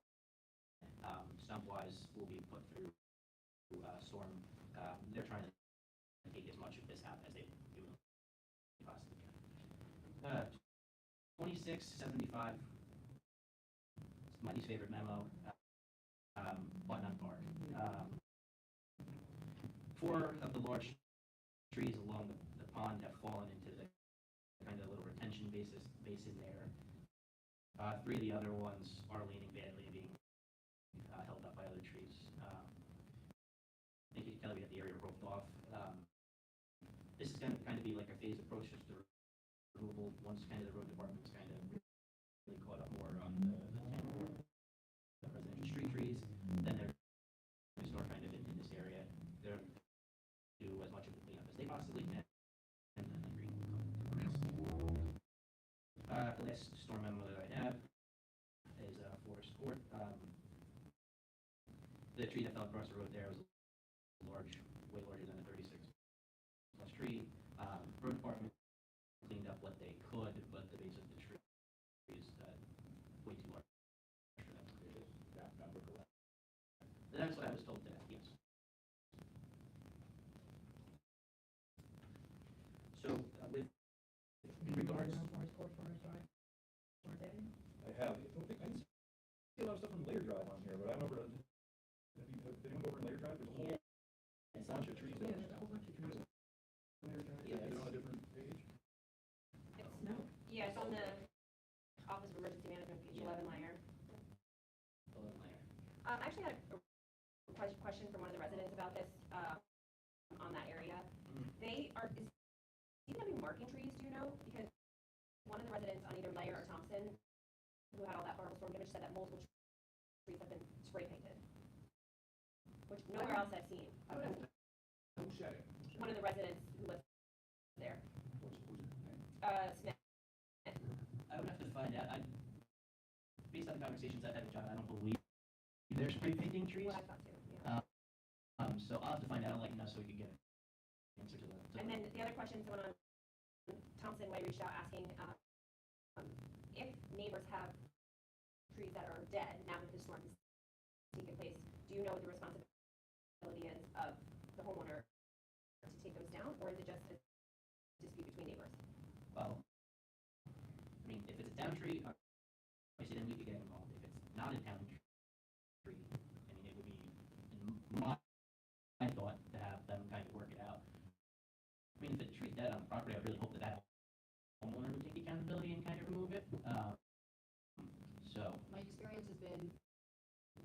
Stump-wise will be put through storm. They're trying to take as much of this out as they possibly can. 2675, it's my least favorite memo, Button Park. 4 of the large trees along the pond have fallen into the kind of little retention basin there. 3 of the other ones are leaning badly and being held up by other trees. I think you can tell we have the area roped off. This is going to kind of be like a phased approach to the removal. Once kind of the road department's kind of really caught up more on the residential street trees, then they're going to start kind of in this area. They're going to do as much of the cleanup as they possibly can, and then the green will come to the rest. The last storm memo that I have is Forest Court. The tree that fell across the road there was large, way larger than a 36+ tree. Road department cleaned up what they could, but the base of the tree is way too large for them. That number correct? That's what I was told today, yes. So, with regards, Forest Court, Forest Drive, Forest Avenue? I have, I didn't see a lot of stuff on Layer Drive on here, but I remember, did anyone go over to Layer Drive? There's a whole bunch of trees Yeah, there. there's a whole bunch of trees. Layer Drive. Yeah, Is it on a different page? No. Yeah, it's on the Office of Emergency Management, page 11 layer. I actually had a question from one of the residents about this, on that area. They are, is he gonna be marking trees, do you know? Because one of the residents on either Layer or Thompson, who had all that horrible storm damage, said that multiple trees have been spray painted. Which nowhere else I've seen. Who said it? One of the residents who lives there, Who's his name? Smith. I would have to find out. Based on the conversations I've had with John, I don't believe they're spray painting trees. What I thought too, yeah. So I'll have to find out. I'll let you know so we can get an answer to that. And then the other question, someone on Thompson Way reached out asking, if neighbors have trees that are dead now that the storm has taken place, do you know what the responsibility is of the homeowner to take those down, or is it just a dispute between neighbors? Well, I mean, if it's a down tree, obviously then we could get involved. If it's not a down tree, I mean, it would be, in my thought, to have them kind of work it out. I mean, if the tree's dead on the property, I really hope that homeowner would take accountability and kind of remove it. So, My experience has been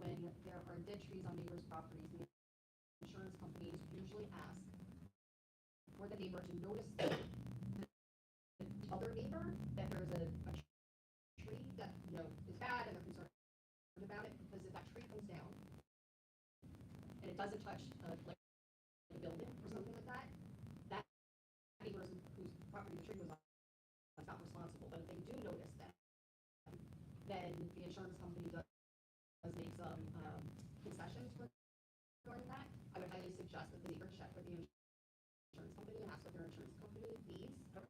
when there are dead trees on neighbors' properties, the insurance companies usually ask for the neighbor to notice the other neighbor that there's a tree that, is bad and they're concerned about it, because if that tree comes down and it doesn't touch, like a building or something like that, that neighbor whose property the tree was on is not responsible. But if they do notice that, then the insurance company does make some concessions regarding that. I would highly suggest that the neighbor check with the insurance company and ask what their insurance company fees for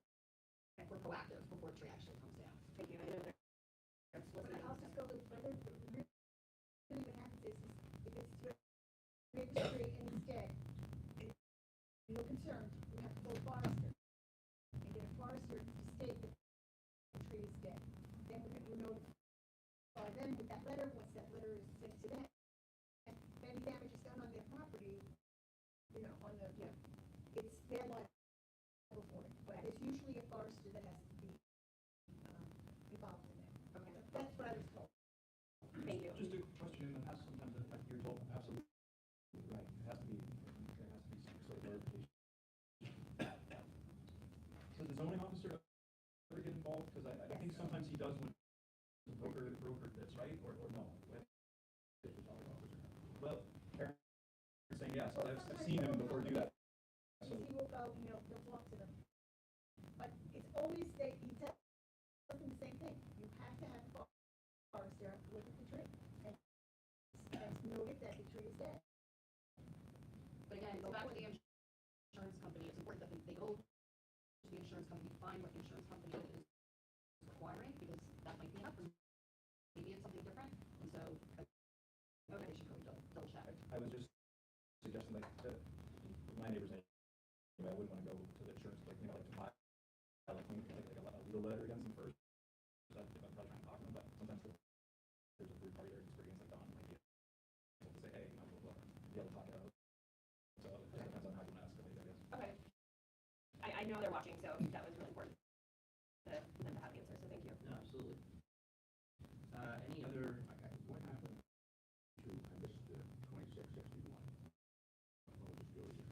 proactive before the tree actually comes down. Thank you. I know they're But I'll just go a little further. Really what happens is if it's your neighbor's tree and it's dead, and you're concerned, you have to go to forester and get a forester to state that the tree is dead. Then we're notify them with that letter. Once that letter is sent to them, and if any damage is done on their property, it's their liable for it. But there's usually a forester that has to be involved in that. Okay. That's what I was told. Thank you. Just a question, and sometimes you're told absolutely right. It has to be some sort of verification. So the zoning officer ever get involved? Because I think sometimes he does when the broker that's right, or no? Well, Karen's saying yes, I've seen him before do that. So, He will go, they'll always say, he tells them the same thing, you have to have a forester look at the tree, and noted that the tree is dead. But again, go back to the insurance company, it's important that they go to the insurance company, find what the insurance company is requiring, because that might be enough, or maybe it's something different, and so, I think they should go double check. I was just suggesting like that my neighbors, anyway, I wouldn't want to go to the insurance, like, you know, like to file like a legal letter against them first. I'd probably try and talk to them, but sometimes there's a third party there experienced like Don might be able to say, hey, you know, blah, blah, be able to talk it out. So it just depends on how you want to escalate, I guess. Okay. I know they're watching, so that was really important for them to have the answer, so thank you. No, absolutely. Any other, Okay, what happened to, I missed the 2661? What was the origin?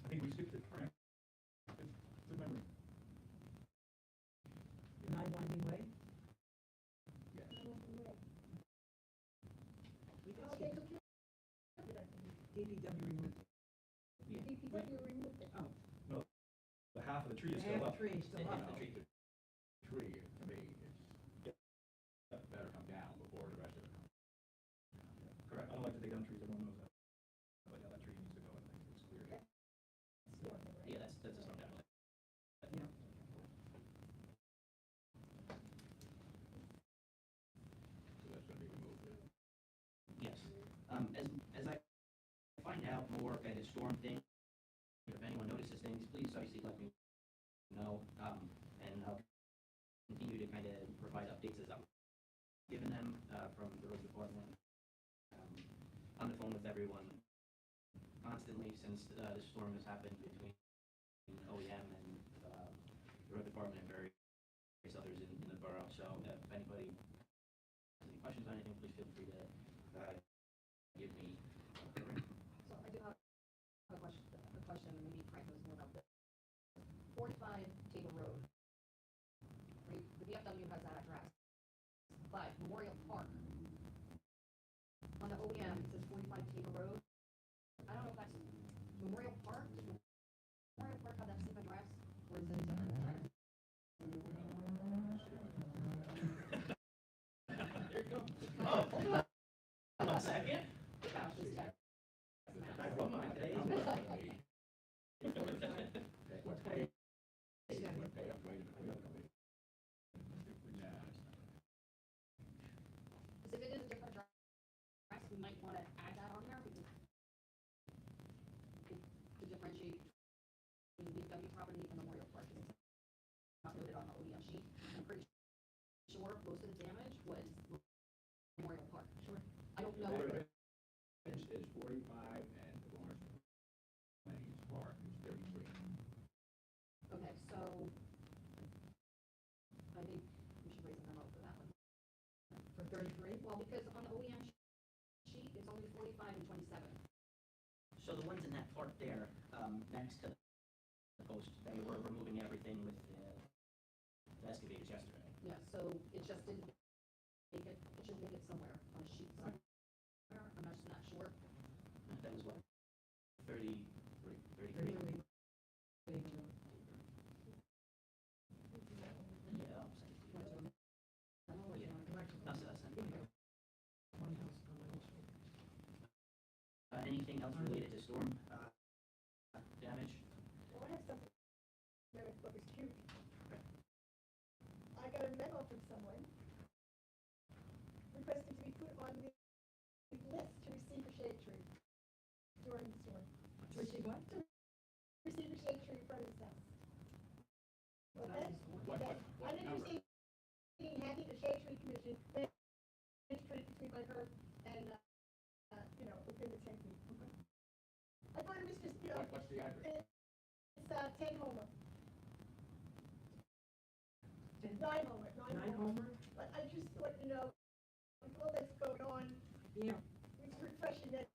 I think we skipped it, right? Good memory. 9 Winding Way? Yes. We can Oh, they skip took care of it, I think. DPW removed it. DPW removed it. Oh, No, the half of the tree is half still the up. tree is still It- up. it's the tree. The tree, to me, it's better come down before the rest of it comes down. Correct. I don't like to take down trees, everyone knows that. But yeah, that tree needs to go, I think it's clear. yeah, that's a storm damage. Yeah. So that's gonna be removed. Yes. As I find out more kind of storm things, if anyone notices things, please obviously let me know. And I'll continue to kind of provide updates as I'm giving them from the road department. On the phone with everyone constantly since the storm has happened between OEM and the road department and various others in the borough. So if anybody has any questions on anything, please feel free to give me a ring. So I do have a question, maybe Frank knows more about this. 45 Table Road, right, the VFW has that address, but Memorial Park, on the OEM, it says 45 Table Road. I don't know if that's Memorial Park, does Memorial Park have that same address, or is it a different address? Oh, hold on 1 second. Yeah, just check. I wrote mine today. What pay? What pay up, wait a minute. Nah, Because if it is a different address, we might want to add that on there, because to differentiate between the VFW property and Memorial Park, it's not noted on the OEM sheet. I'm pretty sure most of the damage was Memorial Park. Sure. I don't know. It's 45 and the Lawrence Plains Park is 33. Okay, so I think we should raise a memo for that one. For 33? Well, because on the OEM sheet, it's only 45 and 27. So the ones in that park there, next to the post, they were removing everything with the excavators yesterday. Yeah, so it just didn't make it, it should make it somewhere on a sheet somewhere. I'm just not sure. That was what, 33? 33 Table Road. Yeah, I'll send it to you. I don't know what you want to correct. I'll send it to you. One house on my street. Anything else related to storm damage? Well, I have something that I thought was cute. I got a memo from someone requesting to be put on the list to receive a shade tree during the storm. To receive what? To receive a shade tree in front of his house. Well, that's, What I'm number? interested in having the shade tree commission, shade tree between my her and, within the 10 feet. I thought it was just, What's the address? it's 10 Homer. 10? 9 Homer, 9 9 Homer. Homer? But I just thought, with all that's going on, Yeah. it's refreshing that,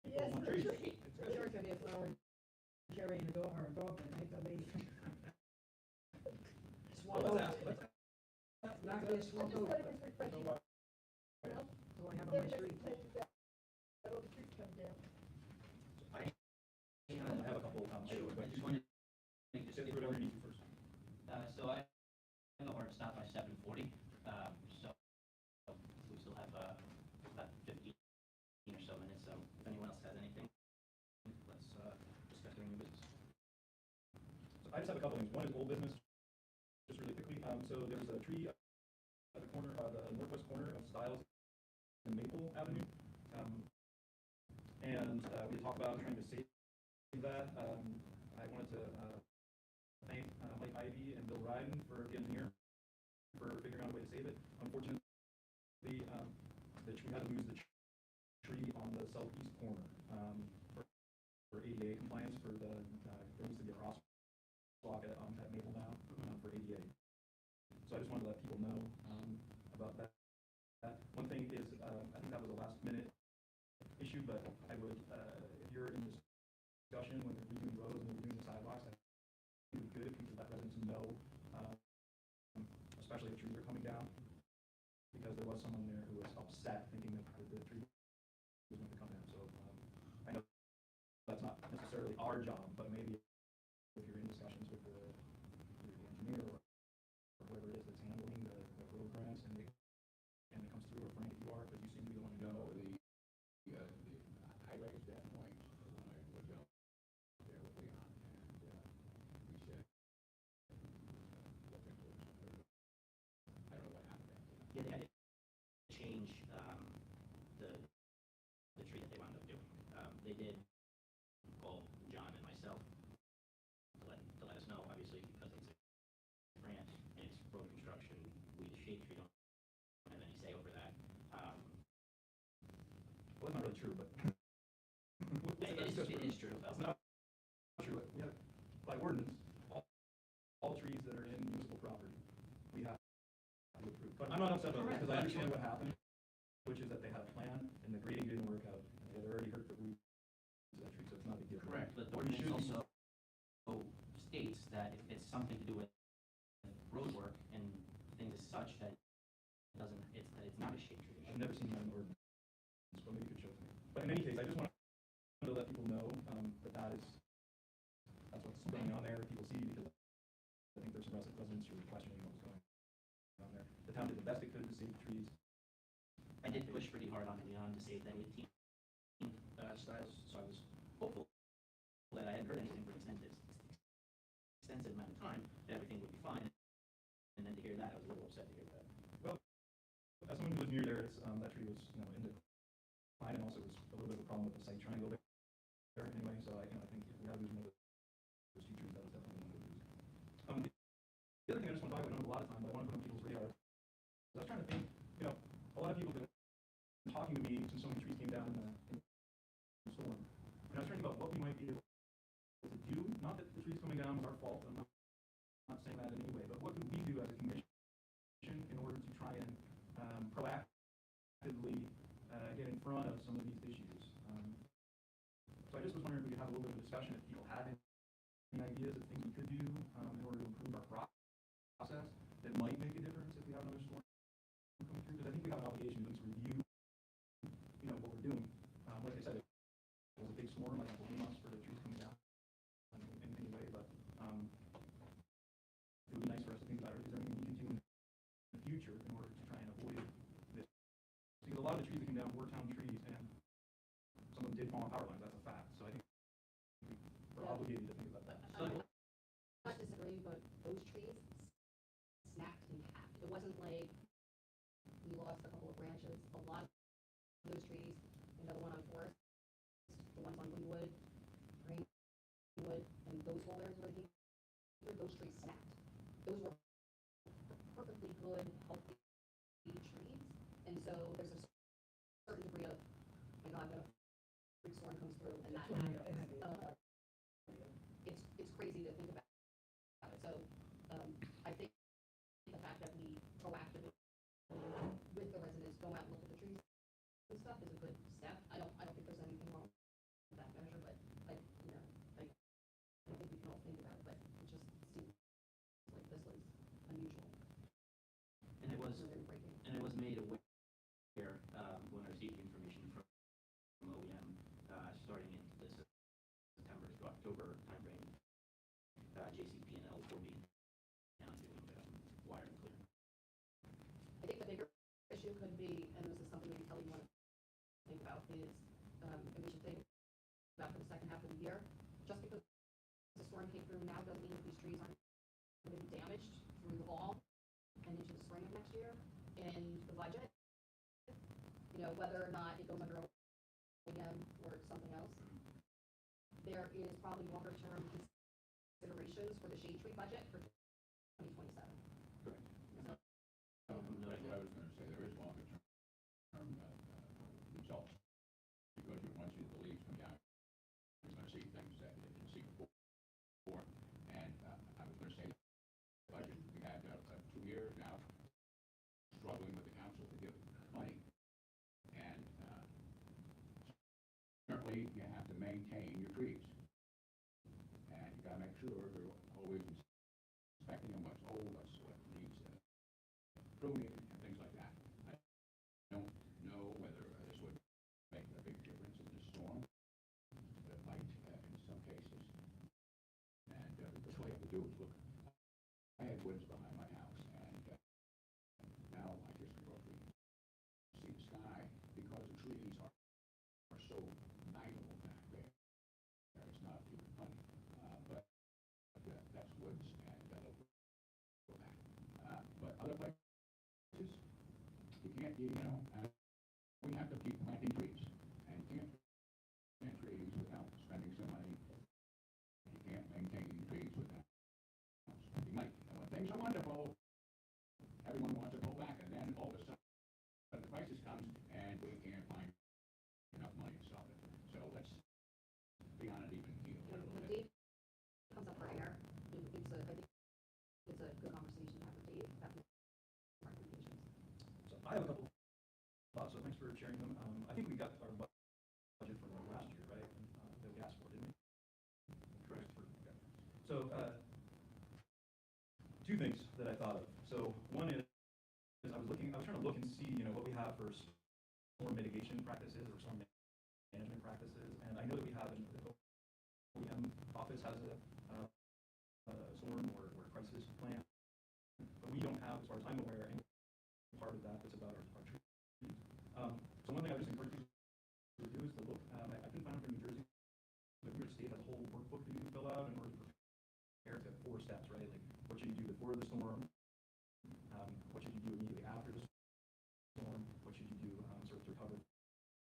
yes, One the tree. tree. I'm sure it's gonna be a flower cherry and a dog, or a dog, but I thought maybe. Swamp oak. Not gonna be a I swamp just oak. thought it was refreshing. So I have on my street. I just have a couple things. One is old business, just really quickly. So there's a tree at the corner, the northwest corner of Styles and Maple Avenue. And we talked about trying to save that. I wanted to thank Mike Ivy and Bill Ryden for the engineer for figuring out a way to save it. Unfortunately, we had to lose the tree on the southeast corner for ADA compliance for the there needs to be a crosswalk at Maple now for ADA. So I just wanted to let people know about that. One thing is, I think that was a last minute issue, but I would, if you're in discussion when you're redoing roads and you're doing the sidewalks, I think it would be good if you could let residents know, especially if trees are coming down, because there was someone there who was upset thinking that the tree was going to come down. So I know that's not necessarily our job, but maybe if you're in discussions with the engineer or whoever it is that's handling the road grants and it comes through, or Frank, if you are, because you seem to be the one who No, knows. I raised that point when I was out there with Leon, and we said, look into it. I don't know what happened after that. Yeah, they had to change the tree that they wound up doing. They did call John and myself to let us know, obviously, because it's a grant and it's road construction. We, the shade tree, don't have any say over that. Well, that's not really true, but It is true. That's not true. We have, by ordinance, all trees that are in municipal property, we have to approve. But I'm not upset about it because I understand what happened, which is that they had a plan and the grading didn't work out. They had already hurt the roots of that tree, so it's not a big deal. Correct, but the What we ordinance should- also states that if it's something to do with road work and things as such, that it's not a shade tree. I've never seen that in the ordinance, but maybe you could show it to me. But in any case, I just wanted to let people know that's what's going on there. People see, because I think there's some residents who are questioning what's going on there. The town did the best it could to save the trees. I did push pretty hard on Leon to save that 18 styles, so I was hopeful that I hadn't heard anything for an extensive amount of time, that everything would be fine. And then to hear that, I was a little upset to hear that. Well, as someone who was near there, that tree was in decline, and also was a little bit of a problem with the site triangle there. Anyway, so I think if we had to lose one of those two trees, that was definitely one to lose. The other thing I just want to talk about, I don't have a lot of time, but I want to put on people's radar. I was trying to think, a lot of people have been talking to me since so many trees came down in the storm. And I was thinking about what we might be able to do. Not that the trees coming down was our fault. I'm not saying that in any way, but what could we do as a commission in order to try and proactively get in front of some of these issues? So I just was wondering if we could have a little bit of a discussion, if people had any ideas of things we could do in order to improve our process that might make a difference if we have another storm coming through. Because I think we have an obligation to at least review, what we're doing. Like I said, it was a big storm. I don't blame us for the trees coming down in any way, but it would be nice for us to think about, is there anything we can do in the future in order to try and avoid this? Because a lot of the trees that came down were town trees, and some of them did fall on power lines. That's a fact. So I think we're obligated to think about that. I might not disagree, but those trees snapped in half. It wasn't like we lost a couple of branches. A lot of those trees, the one on Forest, the ones on Greenwood, and those holders where they those trees snapped. Those were perfectly good, healthy trees. And so there's a certain degree of, my God, when a freak storm comes through and that happens, it's crazy to think about it. So I think the fact that we proactively with the residents go out and look at the trees and stuff is a good step. I don't think there's anything wrong with that measure, but I think we can all think about it, but it just seems like this was unusual. And it was Breaking. made aware when I received information from OEM starting into the September to October timeframe. JCP and L4B down doing wire and clear. I think the bigger issue could be, and this is something maybe Kelly you want to think about, is, and we should think about for the second half of the year, just because the storm storm came through now doesn't mean that these trees aren't going to be damaged through the fall and into the spring of next year. In the budget, you know, whether or not it goes under OEM or something else, there is probably longer term considerations for the shade tree budget for 2027. Correct. That's what I was gonna say, there is longer term, results, because once the leaves come down, you're gonna see things that you didn't see before. And, I was gonna say, budget, we had, 2 years now, struggling with the council to give money. And, certainly, you have to maintain your trees. And you gotta make sure they're always inspecting them, what's old, what needs pruning, and things like that. I don't know whether this would make a big difference in the storm, but it might in some cases. And because all you have to do is look. I had woods behind my house, and now I just can roughly see the sky because the trees are so valuable back there. It's not even funny, but that's woods, and that'll go back. But other places, you can't, we have to keep planting trees, and you can't plant trees without spending some money. You can't maintain trees without spending money. And when things are wonderful, everyone wants to go back, and then all of a sudden, the crisis comes, and we can't find enough money to solve it. So let's be on an even keel. When Dave comes up for air, I think it's a good conversation to have with Dave about his recommendations. So I have a couple thoughts, so thanks for sharing them. I think we got our budget for last year, right? That we asked for, didn't we? Correct. Okay. So, two things that I thought of. So one is I was trying to look and see, what we have for storm mitigation practices or storm management practices, and I know that we have the OEM office has a storm or crisis plan, but we don't have, as far as I'm aware, any part of that that's about our trees. So one thing I would just encourage you to do is to look. I couldn't find it for New Jersey, but New York State has a whole workbook that you can fill out in order to prepare. It's got 4 steps, right? Like, what should you do before the storm? What should you do immediately after the storm? What should you do sort of to recover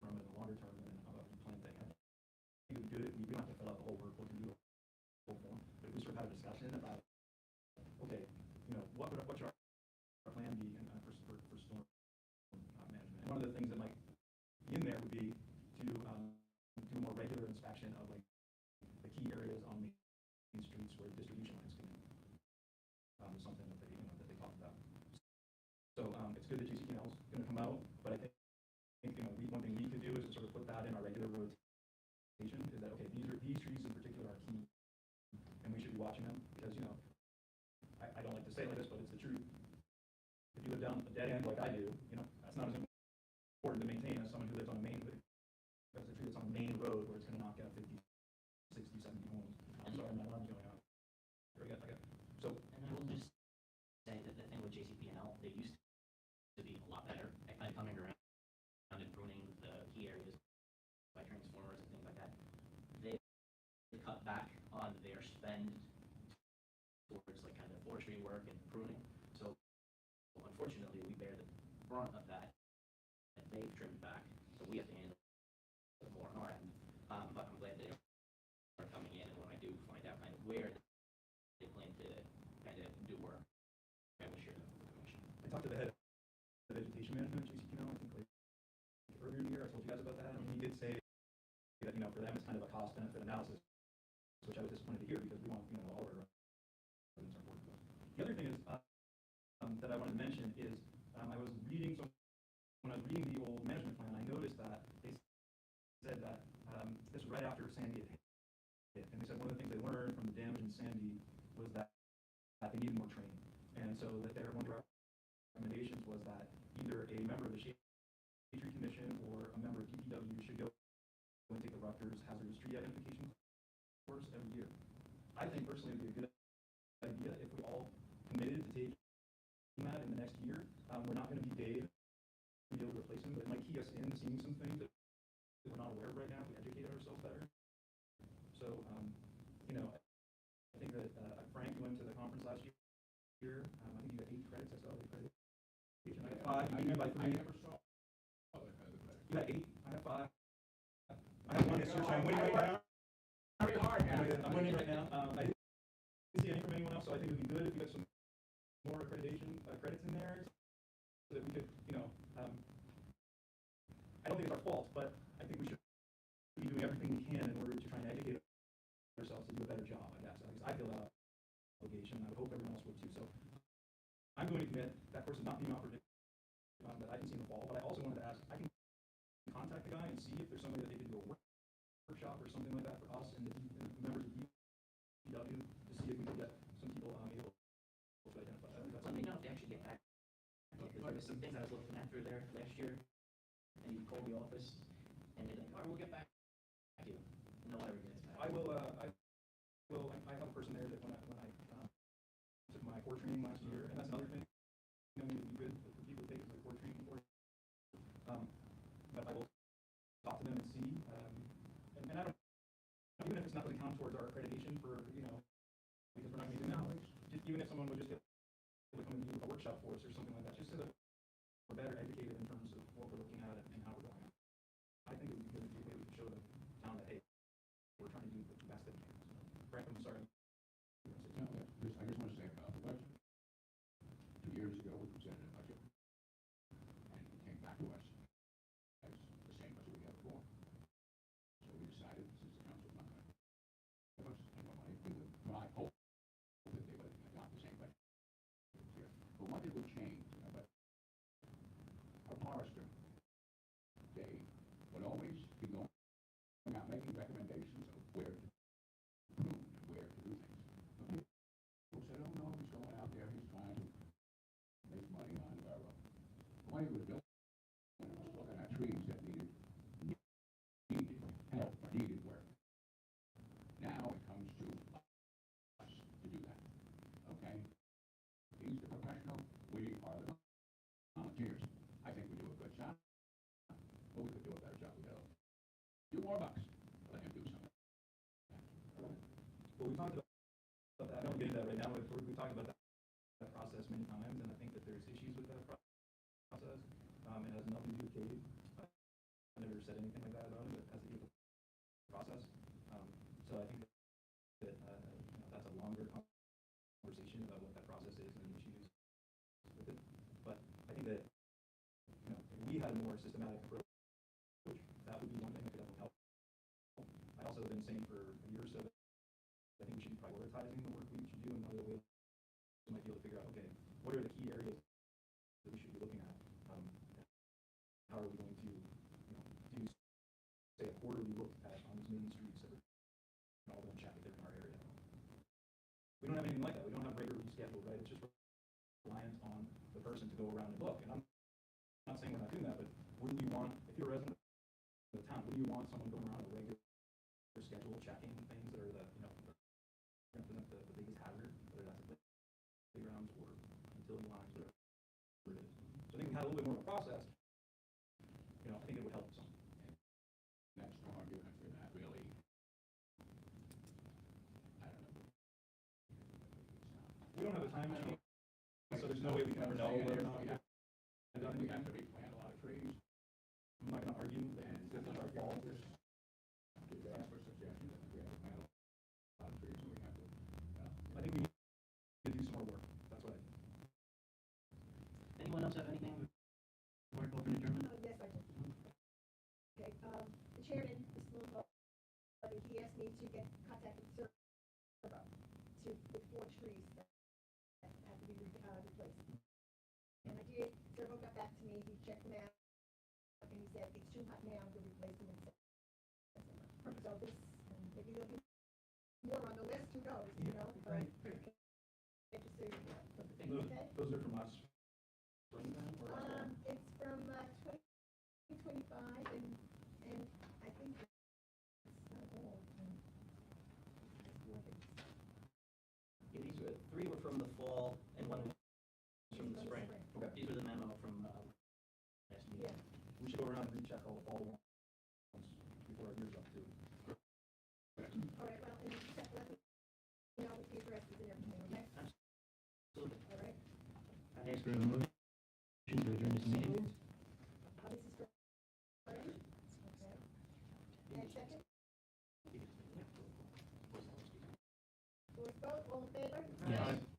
from it in the longer term, and then how about replanting? I think it would be good if we don't have to fill out the whole workbook and do a whole form, but if we sort of have a discussion about, okay, what should our plan be for storm management? And one of the things that might be in there would be to do a more regular inspection of like the key areas on main streets where distribution lines come in. Something that they talked about. So it's good that JCP&L is going to come out, but I think one thing we could do is to sort of put that in our regular rotation. Is that okay? These trees in particular are key, and we should be watching them because I don't like to say it like this, but it's the truth. If you live down a dead end like I do, that's not as important to maintain as someone who lives on a main. That's a tree that's on a main road where it's going to knock out 50, 60, 70 homes. I'm sorry, my alarm's going off. I got. So. And I will just say that the thing with JCP&L, they used to be a lot better at kind of coming around and pruning the key areas by transformers and things like that. They cut back on their spend towards like kind of forestry work and pruning. So unfortunately, we bear the brunt of that, and they've trimmed back. So we have to handle it more on our end. But I'm glad they are coming in, and when I do find out kind of where they plan to kind of do work, I will share that with the commission. I talked to the head of vegetation management at JCP&L, I think earlier in the year. I told you guys about that, and he did say that for them it's kind of a cost benefit analysis, which I was disappointed to hear because we want all of our residents are important. The other thing is that I wanted to mention is I was reading when I was reading the old management plan, I noticed that they said that this was right after Sandy had hit, and they said one of the things they learned from the damage in Sandy was that they needed more training, and so that one of their recommendations was that either a member of the Shade Tree Commission or a member of DPW should go and take the Rutgers Hazardous Tree Identification course every year. I think personally it would be a good idea if we all committed to taking that in the next year. We're not going to be Dave and be able to replace him, but it might key us in seeing some things that we're not aware of right now if we educate ourselves better. So, year. I think you got 8 credits, I saw the accreditation. I got 5, you beat me by 3. I never saw the credit. You got 8, I have 5. I have 1 this year, so I'm winning right now. Very hard, man. I'm winning right now. I didn't see any from anyone else, so I think it would be good if you got some more accreditation credits in there, so that we could, I don't think it's our fault, but I think we should be doing everything we can in order to try and educate ourselves to do a better job, I guess. At least I feel that obligation, and I would hope everyone else would too. So I'm going to commit, that course is not being offered that I didn't see in the fall, but I also wanted to ask, I can contact the guy and see if there's some way that they could do a workshop or something like that for us and the members of DPW to see if we could get some people able to identify that. Let me know if they actually get back. There was some things I was looking at through there last year, and you called the office, and they're like, all right, we'll get back to you. No one ever gets back. I have a person there that when I took my core training last year, and that's another thing. I mean, it'd be good for people to take the core training course. But I will talk to them and see. And I don't, even if it's not going to count towards our accreditation for, because we're not going to do that. Just even if someone would just get to come and do a workshop for us or something like that, just so that we're better educated in terms of what we're looking at and how we're going. I think it would be good if we could show the town that, hey, we're trying to do the best that we can. Frank, I'm sorry. No, I just want to say about the budget. 2 years ago, we presented a budget, and it came back to us as the same budget we had before. So we decided, since the council's not going to give us any more money, we would try, hope that they would have got the same budget here. But what did we change? Our forester, Dave, would always be going out making recommendations of where to prune and where to do things. Okay. People said, oh no, he's going out there, he's trying to make money on the railroad. What he was doing was looking at trees that needed help or needed work. Now it comes to us to do that. Okay? He's the professional, we are the volunteers. I think we do a good job, but we could do a better job. We gotta do more bucks. Let him do something. Well, we talked about that. I don't get into that right now. We talked about that process many times, and I think that there's issues with that process. It has nothing to do with Cave. I never said anything like that about it. It has to do with the process. So I think that that's a longer conversation about what that process is and the issues with it. But I think that if we had a more systematic approach, that would be one thing that could definitely help. I also have been saying for a year or so that I think we should be prioritizing the work we should do, and other ways we might be able to figure out, okay, what are the key areas that we should be looking at? How are we going to, do, say, a quarterly look at on these main streets that are all going to check if they're in our area? We don't have anything like that. We don't have regularly scheduled, right? It's just reliant on the person to go around and look. And I'm not saying we're not doing that, but wouldn't you want, if you're a resident of the town, wouldn't you want someone going around a regular schedule checking things that are represent the biggest hazard, whether that's at playgrounds or utility lines or whatever it is. So I think we had a little bit more of a process. I think it would help some. That's no argument for that, really. I don't know. We don't have a time machine, so there's no way we can ever know whether or not we have to replant a lot of trees. I'm not going to argue that this is our fault. Just ask for suggestions. We have to plant a lot of trees, and we have to. I think we need to do some more work. That's what I think. Anyone else have anything before we open adjournment? Yes, I do. Okay, the chairman, Mr. Moonbo, he asked me to get contact with Servo with 4 trees that have to be replaced. And I did. Servo got back to me. He checked them out, and he said it's too hot now to replace them in September. So this, maybe there'll be more on the list. Who knows? But interested. Those are from us. Spring then, or It's from 2025, and I think it's not all. Yeah, these were, 3 were from the fall and 1 was from the spring. Okay. These were the memo from last meeting. Yeah. We should go around and recheck all the ones before our year's up too. All right, well, and let me know with the addresses and everything, okay? Absolutely. ask for a motion to adjourn this meeting. Mrs. Bernie? Okay. And second? Voice vote, all in favor? Yeah.